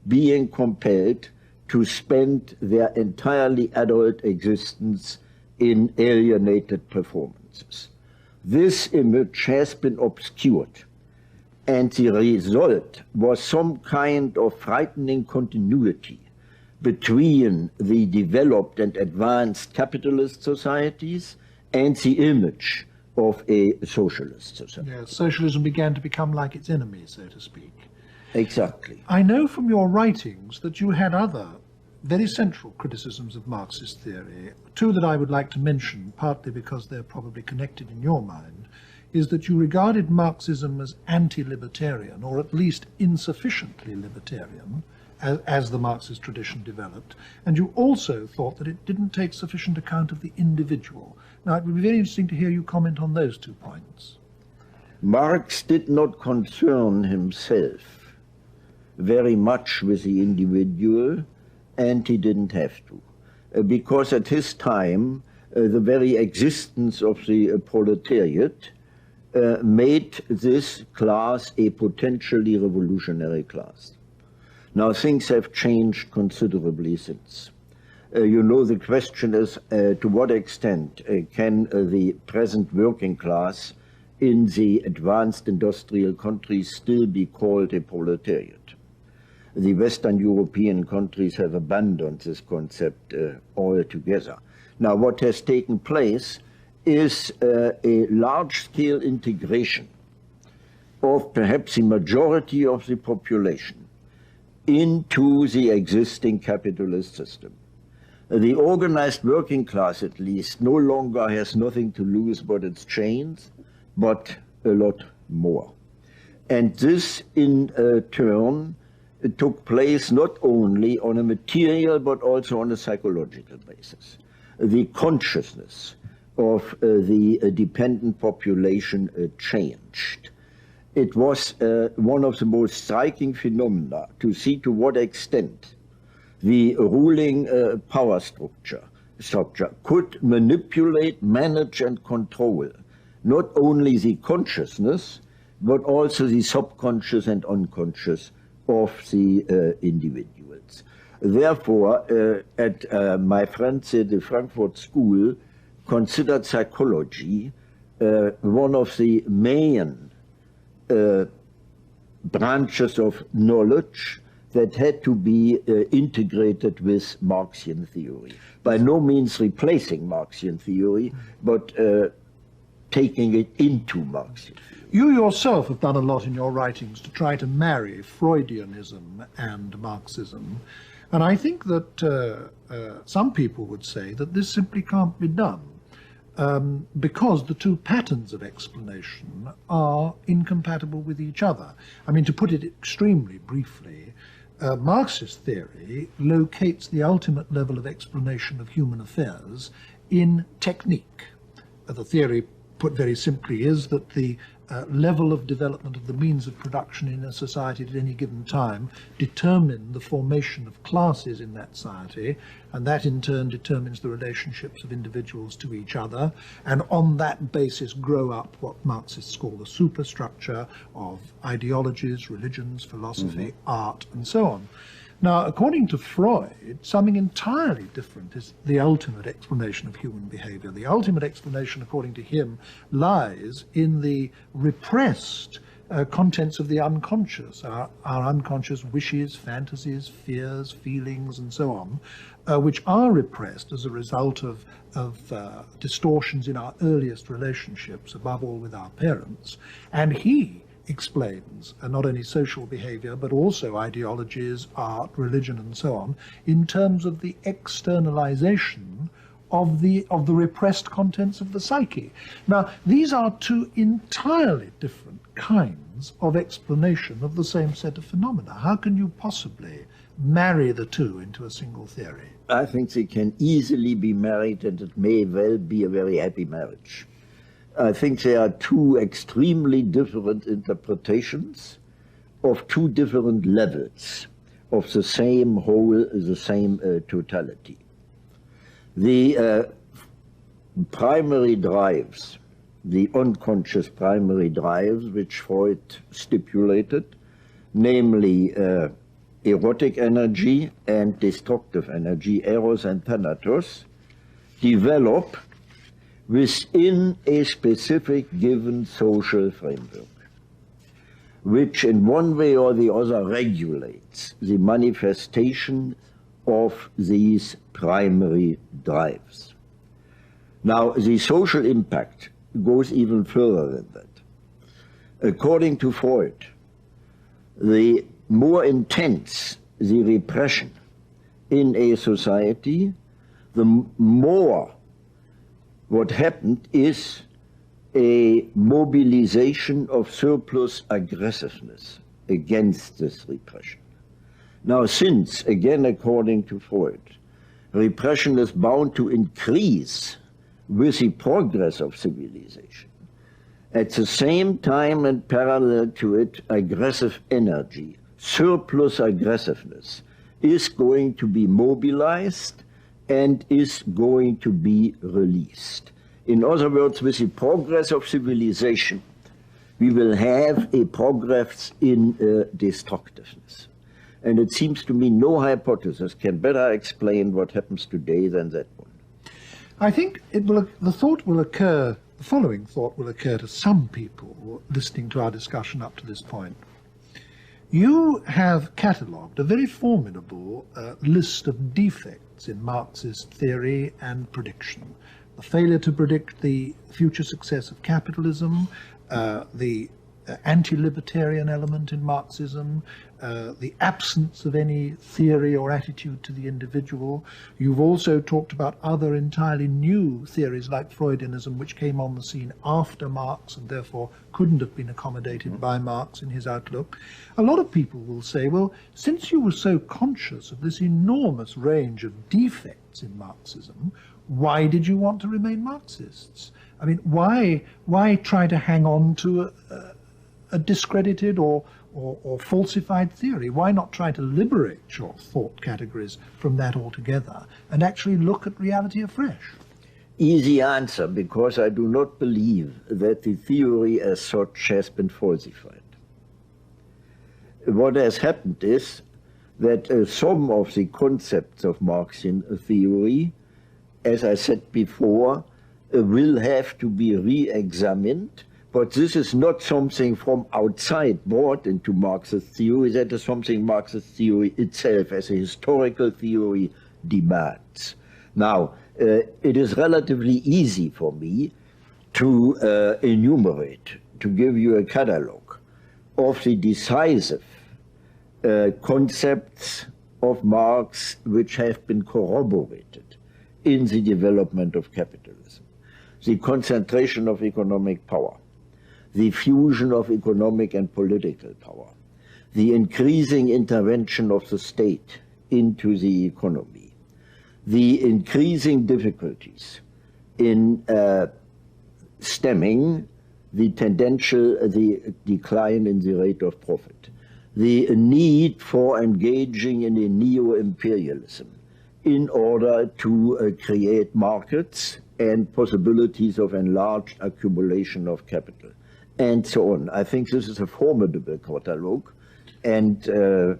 being compelled to spend their entirely adult existence in alienated performances. This image has been obscured, and the result was some kind of frightening continuity between the developed and advanced capitalist societies and the image of a socialist society. Yes, socialism began to become like its enemy, so to speak. Exactly. I know from your writings that you had other very central criticisms of Marxist theory. Two that I would like to mention, partly because they're probably connected in your mind, is that you regarded Marxism as anti-libertarian, or at least insufficiently libertarian, as the Marxist tradition developed, and you also thought that it didn't take sufficient account of the individual. Now, it would be very interesting to hear you comment on those 2 points. Marx did not concern himself very much with the individual, and he didn't have to, because at his time, the very existence of the proletariat made this class a potentially revolutionary class. Now, things have changed considerably since. You know, the question is to what extent can the present working class in the advanced industrial countries still be called a proletariat? The Western European countries have abandoned this concept altogether. Now, what has taken place is a large-scale integration of perhaps the majority of the population into the existing capitalist system. The organized working class, at least, no longer has nothing to lose but its chains, but a lot more. And this, in turn, took place not only on a material but also on a psychological basis. The consciousness of the dependent population changed. It was one of the most striking phenomena to see to what extent the ruling power structure could manipulate, manage, and control not only the consciousness, but also the subconscious and unconscious of the individuals. Therefore, my friend said the Frankfurt School considered psychology one of the main branches of knowledge that had to be integrated with Marxian theory. By no means replacing Marxian theory, but taking it into Marxian theory. You yourself have done a lot in your writings to try to marry Freudianism and Marxism, and I think that some people would say that this simply can't be done because the two patterns of explanation are incompatible with each other. I mean, to put it extremely briefly, Marxist theory locates the ultimate level of explanation of human affairs in technique. The theory, put very simply, is that the level of development of the means of production in a society at any given time determine the formation of classes in that society, and that in turn determines the relationships of individuals to each other, and on that basis grow up what Marxists call the superstructure of ideologies, religions, philosophy, art, and so on. Now, according to Freud, something entirely different is the ultimate explanation of human behavior. The ultimate explanation, according to him, lies in the repressed contents of the unconscious, our unconscious wishes, fantasies, fears, feelings, and so on, which are repressed as a result of distortions in our earliest relationships, above all with our parents. And he explains not only social behavior, but also ideologies, art, religion, and so on, in terms of the externalization of the repressed contents of the psyche. Now, these are two entirely different kinds of explanation of the same set of phenomena. How can you possibly marry the two into a single theory? I think they can easily be married, and it may well be a very happy marriage. I think there are two extremely different interpretations of two different levels of the same whole, the same totality. The primary drives, the unconscious primary drives, which Freud stipulated, namely erotic energy and destructive energy, eros and thanatos, develop within a specific given social framework, which in one way or the other regulates the manifestation of these primary drives. Now, the social impact goes even further than that. According to Freud, the more intense the repression in a society, the more what happened is a mobilization of surplus aggressiveness against this repression. Now, since, again according to Freud, repression is bound to increase with the progress of civilization, at the same time and parallel to it, aggressive energy, surplus aggressiveness, is going to be mobilized and is going to be released. In other words, with the progress of civilization, we will have a progress in destructiveness. And it seems to me no hypothesis can better explain what happens today than that one. I think the following thought will occur to some people listening to our discussion up to this point. You have catalogued a very formidable list of defects in Marxist theory and prediction. The failure to predict the future success of capitalism, the anti-libertarian element in Marxism, the absence of any theory or attitude to the individual. You've also talked about other entirely new theories like Freudianism, which came on the scene after Marx and therefore couldn't have been accommodated by Marx in his outlook. A lot of people will say, well, since you were so conscious of this enormous range of defects in Marxism, why did you want to remain Marxists? I mean, why try to hang on to a discredited or falsified theory? Why not try to liberate your thought categories from that altogether and actually look at reality afresh? Easy answer, because I do not believe that the theory as such has been falsified. What has happened is that some of the concepts of Marxian theory, as I said before, will have to be re-examined But this is not something from outside brought into Marxist theory. That is something Marxist theory itself, as a historical theory, demands. Now, it is relatively easy for me to enumerate, to give you a catalogue of the decisive concepts of Marx which have been corroborated in the development of capitalism. The concentration of economic power, the fusion of economic and political power, the increasing intervention of the state into the economy, the increasing difficulties in stemming the decline in the rate of profit, the need for engaging in a neo-imperialism in order to create markets and possibilities of enlarged accumulation of capital, and so on. I think this is a formidable catalogue, and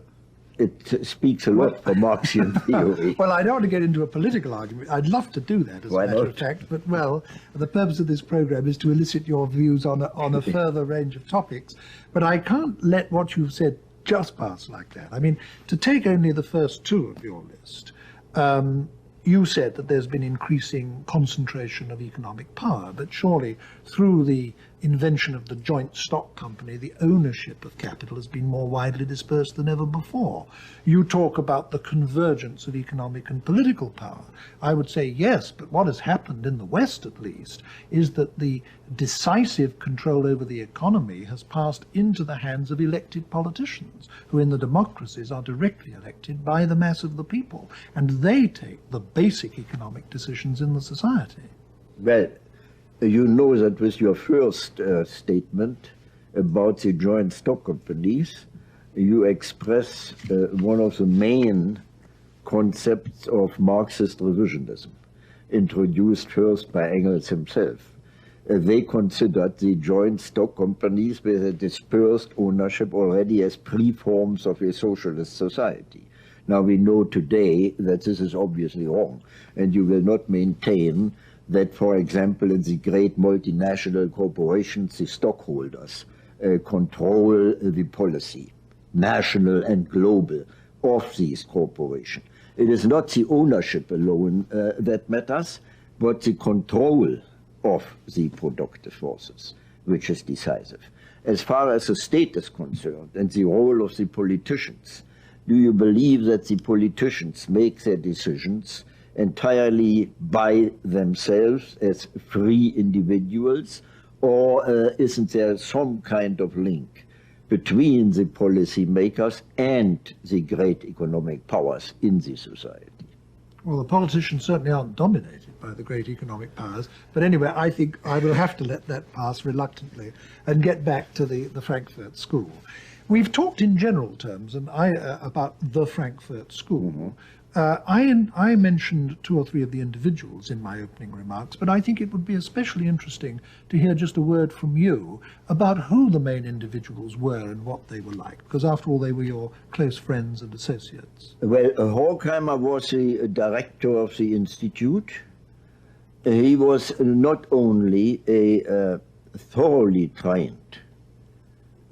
it speaks a lot for Marxian theory. Well, I don't want to get into a political argument. I'd love to do that, as a matter of fact, but, well, the purpose of this program is to elicit your views on a further range of topics. But I can't let what you've said just pass like that. I mean, to take only the first two of your list, you said that there's been increasing concentration of economic power, but surely through the invention of the joint stock company, the ownership of capital has been more widely dispersed than ever before. You talk about the convergence of economic and political power. I would say yes, but what has happened in the West, at least, is that the decisive control over the economy has passed into the hands of elected politicians, who in the democracies are directly elected by the mass of the people, and they take the basic economic decisions in the society. Well, you know that with your first statement about the joint stock companies, you express one of the main concepts of Marxist revisionism, introduced first by Engels himself. They considered the joint stock companies with a dispersed ownership already as pre-forms of a socialist society. Now we know today that this is obviously wrong, and you will not maintain that, for example, in the great multinational corporations, the stockholders control the policy, national and global, of these corporations. It is not the ownership alone that matters, but the control of the productive forces, which is decisive. As far as the state is concerned and the role of the politicians, do you believe that the politicians make their decisions entirely by themselves as free individuals, or isn't there some kind of link between the policy makers and the great economic powers in the society? Well, the politicians certainly aren't dominated by the great economic powers, but anyway, I think I will have to let that pass reluctantly and get back to the Frankfurt School. We've talked in general terms about the Frankfurt School. Mm-hmm. I mentioned two or three of the individuals in my opening remarks, but I think it would be especially interesting to hear just a word from you about who the main individuals were and what they were like, because after all, they were your close friends and associates. Well, Horkheimer was the director of the institute. He was not only a thoroughly trained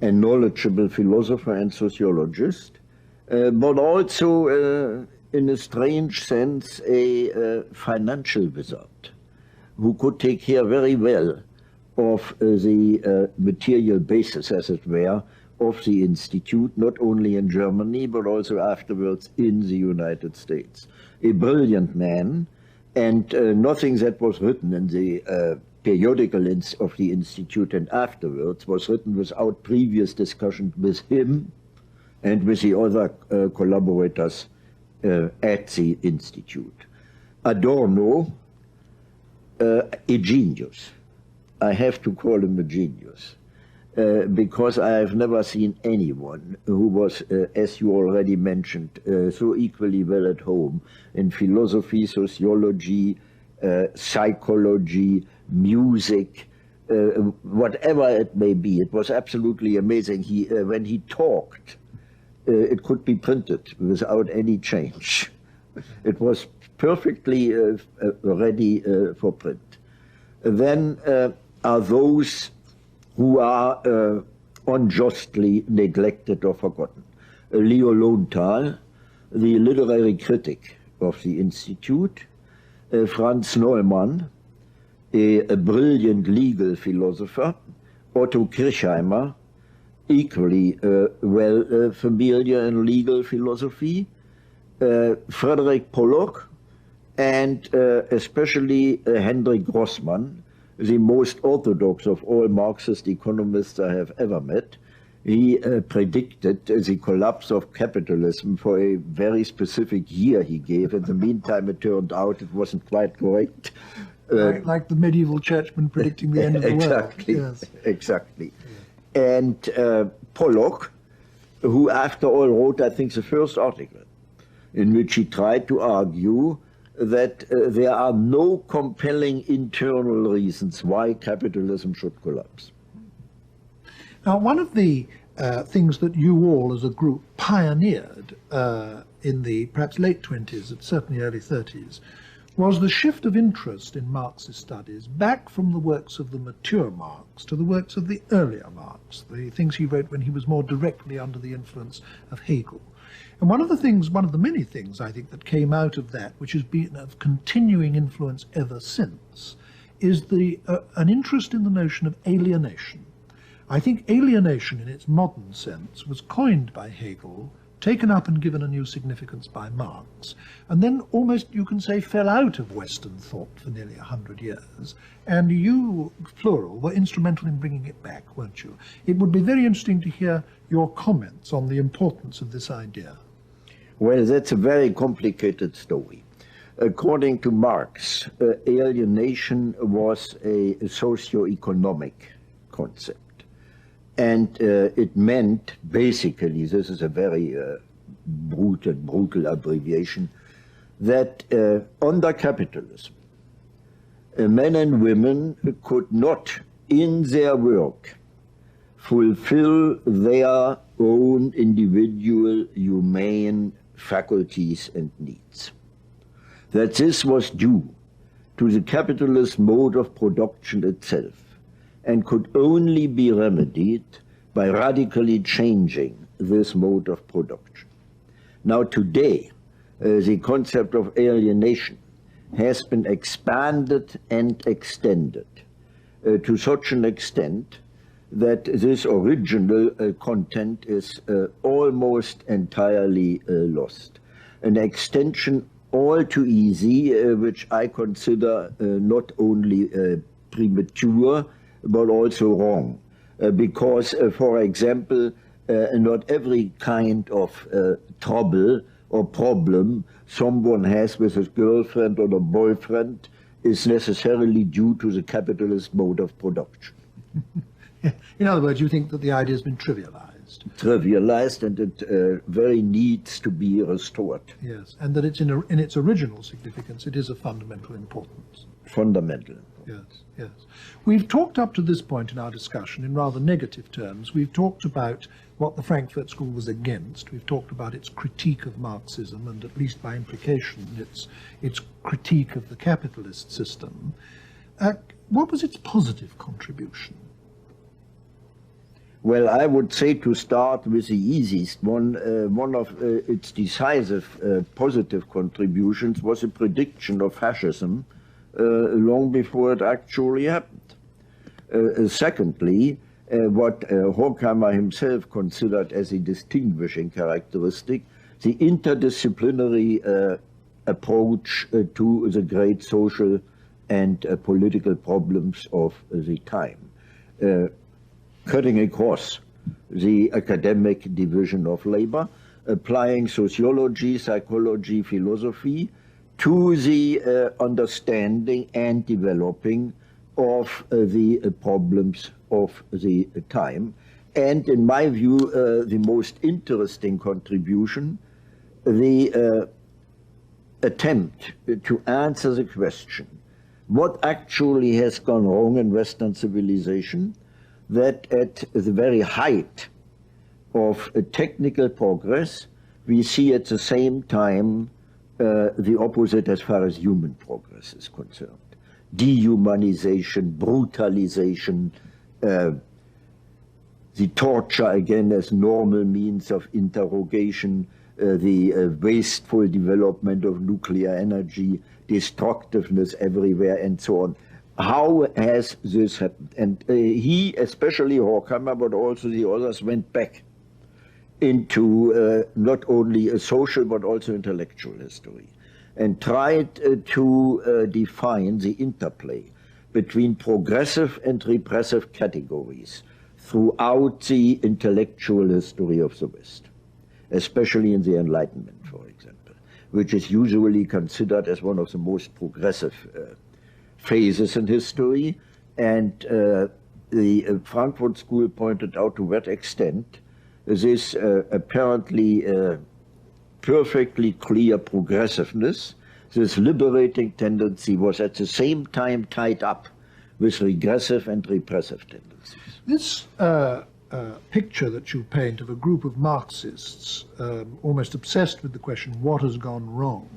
and knowledgeable philosopher and sociologist, but also in a strange sense, a financial wizard who could take care very well of the material basis, as it were, of the institute, not only in Germany, but also afterwards in the United States. A brilliant man, and nothing that was written in the periodical of the institute and afterwards was written without previous discussion with him and with the other collaborators at the institute. Adorno, a genius. I have to call him a genius, because I have never seen anyone who was, as you already mentioned, so equally well at home in philosophy, sociology, psychology, music, whatever it may be. It was absolutely amazing. When he talked, it could be printed without any change. It was perfectly ready for print. Then are those who are unjustly neglected or forgotten. Leo Lowenthal, the literary critic of the Institute, Franz Neumann, a brilliant legal philosopher, Otto Kirchheimer, equally well familiar in legal philosophy, Frederick Pollock, and especially Hendrik Grossman, the most orthodox of all Marxist economists I have ever met. He predicted the collapse of capitalism for a very specific year he gave. In the meantime, it turned out it wasn't quite correct. Like the medieval churchmen predicting the end of the exactly, world. Yes. Exactly. And Pollock, who after all wrote, I think, the first article, in which he tried to argue that there are no compelling internal reasons why capitalism should collapse. Now, one of the things that you all as a group pioneered in the perhaps late 20s, and certainly early 30s, was the shift of interest in Marxist studies back from the works of the mature Marx to the works of the earlier Marx, the things he wrote when he was more directly under the influence of Hegel. And one of the many things, I think, that came out of that, which has been of continuing influence ever since, is an interest in the notion of alienation. I think alienation in its modern sense was coined by Hegel, taken up and given a new significance by Marx, and then almost, you can say, fell out of Western thought for nearly 100 years. And you, plural, were instrumental in bringing it back, weren't you? It would be very interesting to hear your comments on the importance of this idea. Well, that's a very complicated story. According to Marx, alienation was a socio-economic concept. And it meant, basically, this is a very brutal abbreviation, that under capitalism, men and women could not, in their work, fulfill their own individual humane faculties and needs. That this was due to the capitalist mode of production itself, and could only be remedied by radically changing this mode of production. Now today, the concept of alienation has been expanded and extended to such an extent that this original content is almost entirely lost. An extension all too easy, which I consider not only premature, but also wrong, because, for example, not every kind of trouble or problem someone has with his girlfriend or a boyfriend is necessarily due to the capitalist mode of production. In other words, you think that the idea has been trivialized. Trivialized, and it very needs to be restored. Yes, and that it's in its original significance, it is of fundamental importance. Fundamental. Yes, yes. We've talked up to this point in our discussion in rather negative terms. We've talked about what the Frankfurt School was against. We've talked about its critique of Marxism and, at least by implication, its critique of the capitalist system. What was its positive contribution? Well, I would say, to start with the easiest one of its decisive positive contributions was a prediction of fascism long before it actually happened. Secondly, what Horkheimer himself considered as a distinguishing characteristic, the interdisciplinary approach to the great social and political problems of the time, cutting across the academic division of labor, applying sociology, psychology, philosophy to the understanding and developing of the problems of the time. And in my view, the most interesting contribution, the attempt to answer the question, what actually has gone wrong in Western civilization, that at the very height of technical progress, we see at the same time the opposite as far as human progress is concerned. Dehumanization, brutalization, the torture again as normal means of interrogation, the wasteful development of nuclear energy, destructiveness everywhere, and so on. How has this happened? And he, especially Horkheimer, but also the others, went back into not only a social but also intellectual history, and tried to define the interplay between progressive and repressive categories throughout the intellectual history of the West, especially in the Enlightenment, for example, which is usually considered as one of the most progressive phases in history. And the Frankfurt School pointed out to what extent this apparently perfectly clear progressiveness, this liberating tendency, was at the same time tied up with regressive and repressive tendencies. This picture that you paint of a group of Marxists almost obsessed with the question, what has gone wrong,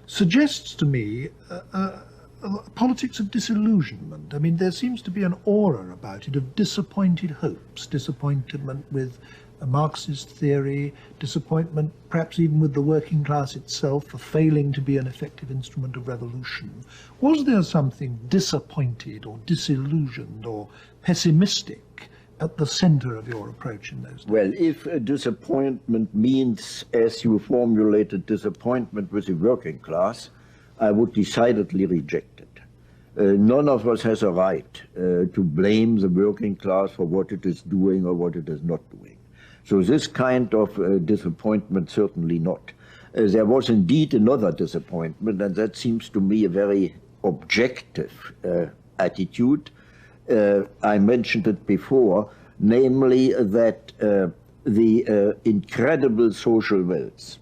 suggests to me a politics of disillusionment. I mean, there seems to be an aura about it of disappointed hopes, disappointment with a Marxist theory, disappointment perhaps even with the working class itself for failing to be an effective instrument of revolution. Was there something disappointed or disillusioned or pessimistic at the center of your approach in those days? Well, if disappointment means, as you formulated, disappointment with the working class, I would decidedly reject it. None of us has a right to blame the working class for what it is doing or what it is not doing. So this kind of disappointment, certainly not. There was indeed another disappointment, and that seems to me a very objective attitude. I mentioned it before, namely that the incredible social wealth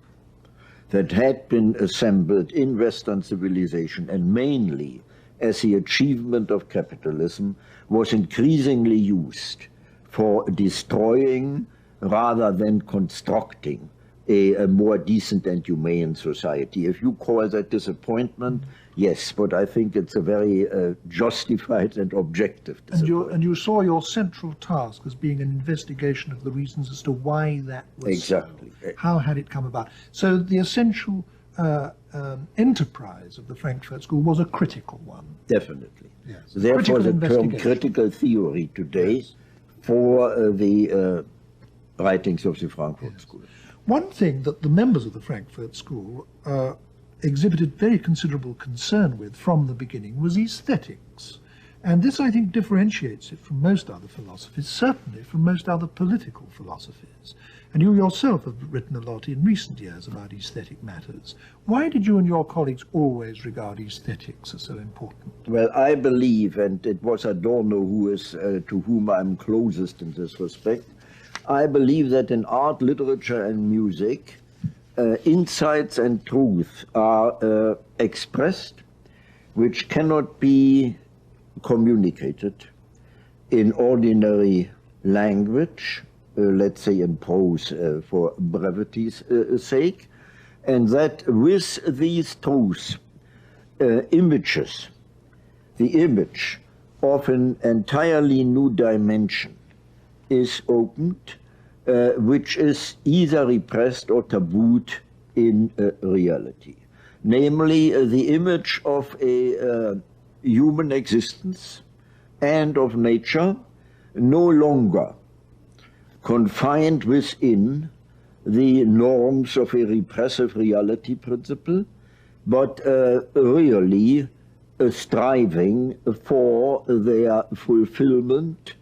that had been assembled in Western civilization, and mainly as the achievement of capitalism, was increasingly used for destroying rather than constructing a more decent and humane society. If you call that disappointment, yes, but I think it's a very justified and objective disappointment. And you saw your central task as being an investigation of the reasons as to why that was exactly. So. How had it come about? So the essential enterprise of the Frankfurt School was a critical one. Definitely. Yes. Therefore, the term critical theory today, yes, for the writings of the Frankfurt, yes, School. One thing that the members of the Frankfurt School exhibited very considerable concern with from the beginning was aesthetics. And this, I think, differentiates it from most other philosophies, certainly from most other political philosophies. And you yourself have written a lot in recent years about aesthetic matters. Why did you and your colleagues always regard aesthetics as so important? Well, I believe, and it was Adorno who is to whom I'm closest in this respect, I believe that in art, literature, and music, insights and truth are expressed which cannot be communicated in ordinary language, let's say in prose for brevity's sake, and that with these truths, images, the image of an entirely new dimension is opened, which is either repressed or tabooed in reality. Namely, the image of a human existence and of nature no longer confined within the norms of a repressive reality principle, but really striving for their fulfillment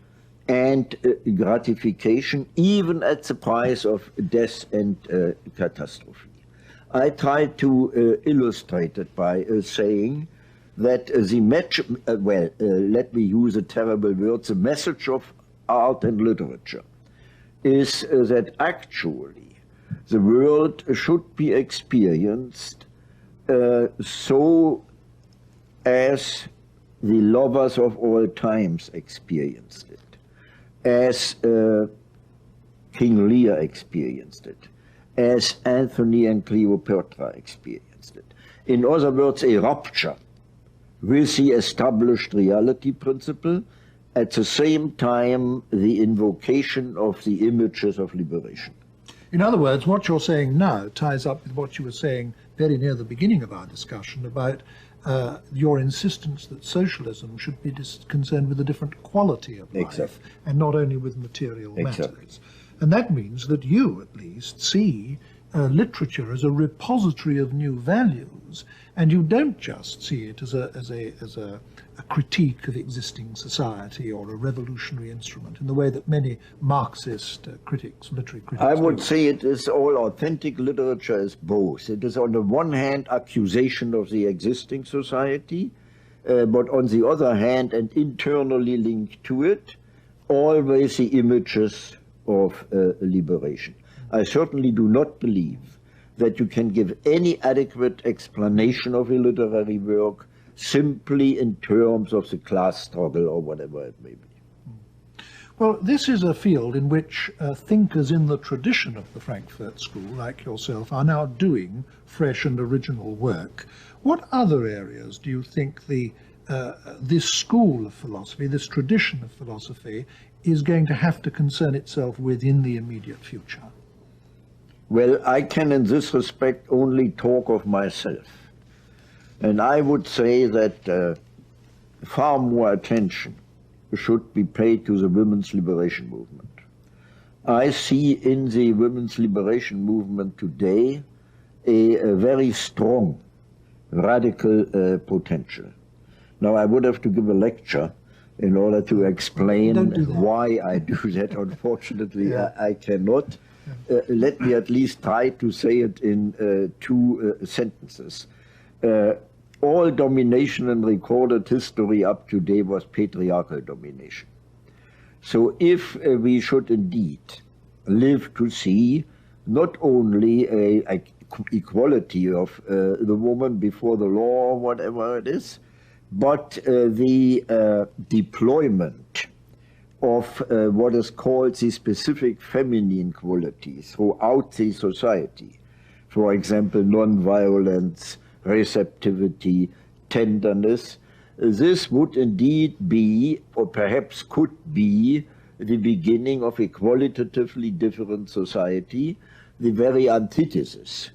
and gratification, even at the price of death and catastrophe. I try to illustrate it by saying that let me use a terrible word, the message of art and literature is that actually the world should be experienced so as the lovers of all times experienced it, as King Lear experienced it, as Antony and Cleopatra experienced it. In other words, a rupture with the established reality principle at the same time the invocation of the images of liberation. In other words, what you're saying now ties up with what you were saying very near the beginning of our discussion about your insistence that socialism should be concerned with a different quality of life, Exactly. and not only with material Exactly. matters. And that means that you, at least, see literature as a repository of new values, and you don't just see it as a critique of existing society or a revolutionary instrument in the way that many Marxist critics, literary critics I would do. say it is all authentic literature is both. It is on the one hand accusation of the existing society, but on the other hand, and internally linked to it, always the images of liberation. I certainly do not believe that you can give any adequate explanation of a literary work simply in terms of the class struggle or whatever it may be. Well, this is a field in which thinkers in the tradition of the Frankfurt School, like yourself, are now doing fresh and original work. What other areas do you think this school of philosophy, this tradition of philosophy, is going to have to concern itself with in the immediate future? Well, I can in this respect only talk of myself. And I would say that far more attention should be paid to the women's liberation movement. I see in the women's liberation movement today a very strong radical potential. Now, I would have to give a lecture in order to explain why I do that. Unfortunately, I cannot. Let me at least try to say it in two sentences. All domination in recorded history up to date was patriarchal domination. So if we should indeed live to see not only a equality of the woman before the law or whatever it is, but the deployment of what is called the specific feminine qualities throughout the society. For example, non-violence, receptivity, tenderness. This would indeed be, or perhaps could be, the beginning of a qualitatively different society, the very antithesis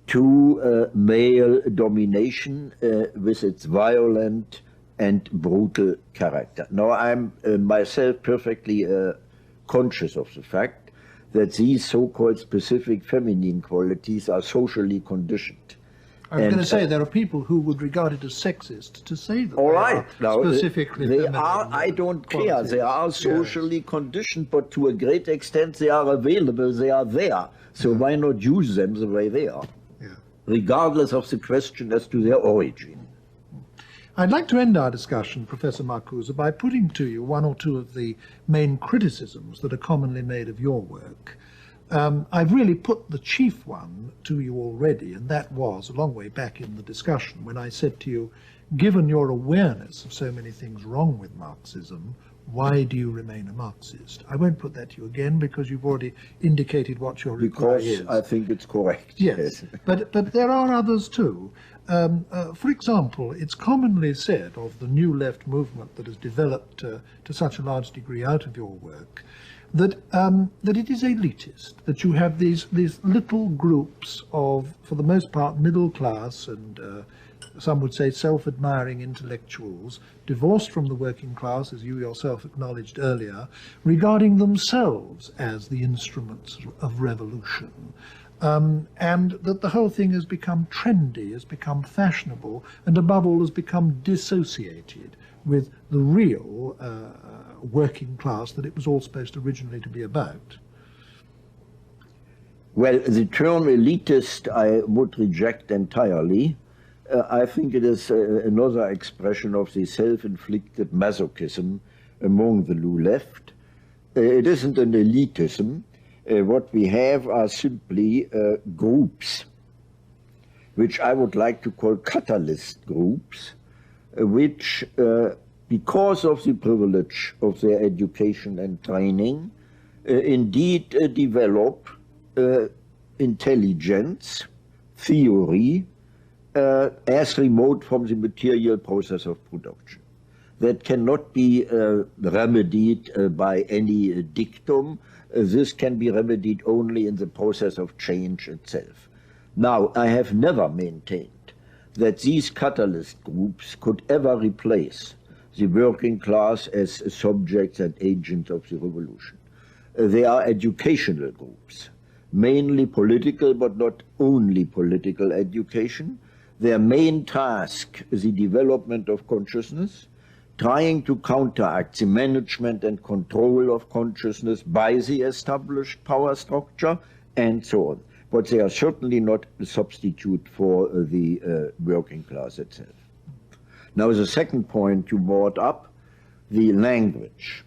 to male domination with its violent and brutal character. Now, I'm myself perfectly conscious of the fact that these so-called specific feminine qualities are socially conditioned. I was going to say there are people who would regard it as sexist to say that. All right, now specifically they feminine are. I don't care. qualities. They are socially conditioned, but to a great extent they are available. They are there. So why not use them the way they are, regardless of the question as to their origin? I'd like to end our discussion, Professor Marcuse, by putting to you one or two of the main criticisms that are commonly made of your work. I've really put the chief one to you already, and that was a long way back in the discussion when I said to you, given your awareness of so many things wrong with Marxism, why do you remain a Marxist? I won't put that to you again because you've already indicated what your reply is. Because I think it's correct. Yes, but there are others too. For example, it's commonly said of the new left movement that has developed to such a large degree out of your work that it is elitist, that you have these little groups of, for the most part, middle class and some would say self-admiring intellectuals, divorced from the working class, as you yourself acknowledged earlier, regarding themselves as the instruments of revolution. And that the whole thing has become trendy, has become fashionable, and above all has become dissociated with the real working class that it was all supposed originally to be about. Well, the term elitist I would reject entirely. I think it is another expression of the self-inflicted masochism among the new left. It isn't an elitism. What we have are simply groups, which I would like to call catalyst groups, which, because of the privilege of their education and training, indeed develop intelligence, theory, as remote from the material process of production. that cannot be remedied by any dictum. This can be remedied only in the process of change itself. Now, I have never maintained that these catalyst groups could ever replace the working class as subjects and agents of the revolution. They are educational groups, mainly political, but not only political education. Their main task is the development of consciousness, trying to counteract the management and control of consciousness by the established power structure, and so on. But they are certainly not a substitute for the working class itself. Now, the second point you brought up, the language.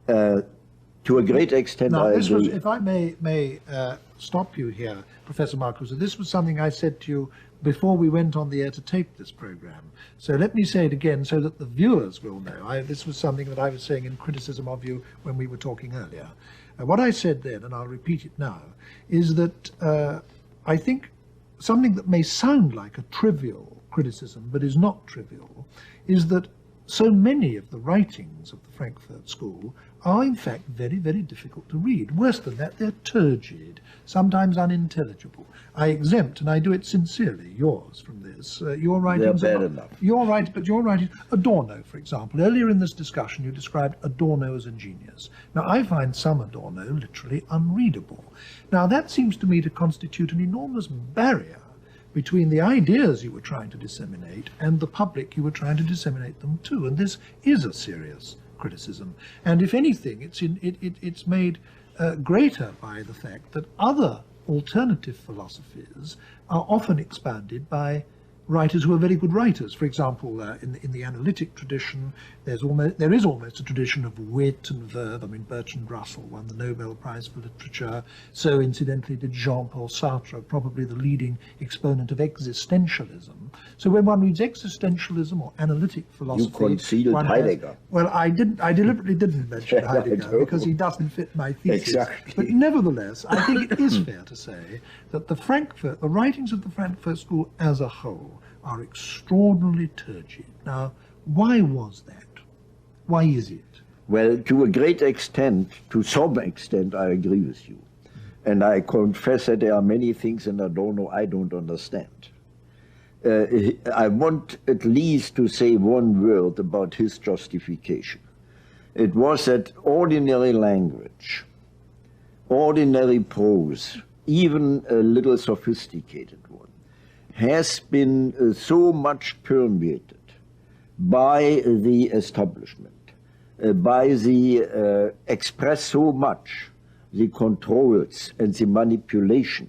To a great extent, now, I agree. if I may stop you here, Professor Marcuse, this was something I said to you before we went on the air to tape this program. So let me say it again so that the viewers will know. This was something that I was saying in criticism of you when we were talking earlier. What I said then, and I'll repeat it now, is that I think something that may sound like a trivial criticism, but is not trivial, is that so many of the writings of the Frankfurt School are in fact very, very difficult to read. Worse than that, they're turgid, sometimes unintelligible. I exempt, and I do it sincerely, yours from this. Your writings they're bad enough. Your writings, Adorno, for example. Earlier in this discussion, you described Adorno as a genius. Now, I find some Adorno literally unreadable. Now, that seems to me to constitute an enormous barrier between the ideas you were trying to disseminate and the public you were trying to disseminate them to. And this is a serious criticism. And if anything, it's made greater by the fact that other alternative philosophies are often expanded by writers who are very good writers. For example, in the analytic tradition, there is almost a tradition of wit and verve. I mean, Bertrand Russell won the Nobel Prize for Literature. So, incidentally, did Jean-Paul Sartre, probably the leading exponent of existentialism. So, when one reads existentialism or analytic philosophy, you concealed Heidegger. Well, I deliberately didn't mention Heidegger because he doesn't fit my thesis. Exactly. But nevertheless, I think it is fair to say that the writings of the Frankfurt School as a whole are extraordinarily turgid. Now, why was that? Why is it? Well, to a great extent, to some extent, I agree with you. And I confess that there are many things in Adorno I don't understand. I want at least to say one word about his justification. It was that ordinary language, ordinary prose, even a little sophisticated one, has been so much permeated by the establishment, by the express so much the controls and the manipulation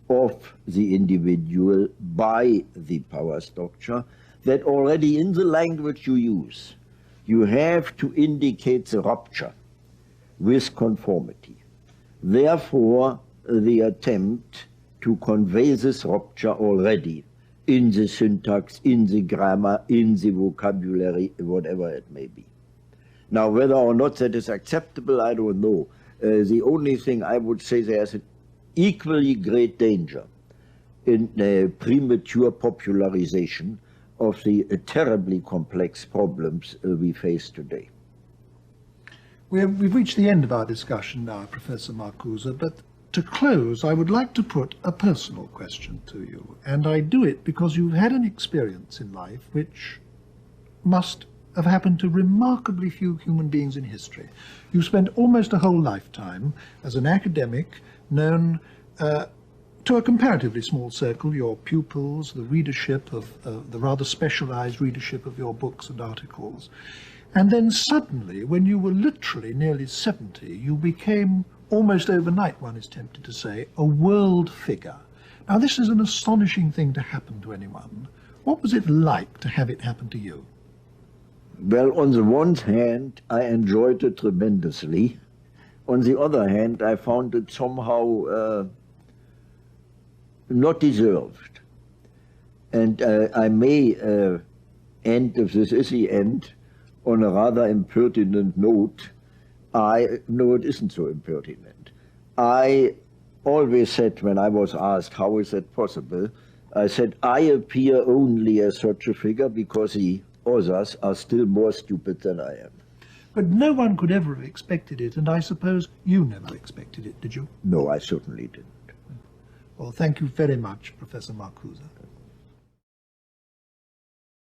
of the individual by the power structure, that already in the language you use, you have to indicate the rupture with conformity. Therefore, the attempt to convey this rupture already in the syntax, in the grammar, in the vocabulary, whatever it may be. Now, whether or not that is acceptable, I don't know. The only thing I would say, there's an equally great danger in the premature popularization of the terribly complex problems we face today. We've reached the end of our discussion now, Professor Marcuse, but to close, I would like to put a personal question to you, and I do it because you've had an experience in life which must have happened to remarkably few human beings in history. You spent almost a whole lifetime as an academic, known to a comparatively small circle, your pupils, the readership of the rather specialized readership of your books and articles. And then suddenly, when you were literally nearly 70, you became, almost overnight, one is tempted to say, a world figure. Now, this is an astonishing thing to happen to anyone. What was it like to have it happen to you? Well, on the one hand, I enjoyed it tremendously. On the other hand, I found it somehow not deserved. And I may end, if this is the end, on a rather impertinent note. No, it isn't so impertinent. I always said, when I was asked, how is that possible, I said, I appear only as such a figure because the others are still more stupid than I am. But no one could ever have expected it, and I suppose you never expected it, did you? No, I certainly didn't. Well, thank you very much, Professor Marcuse.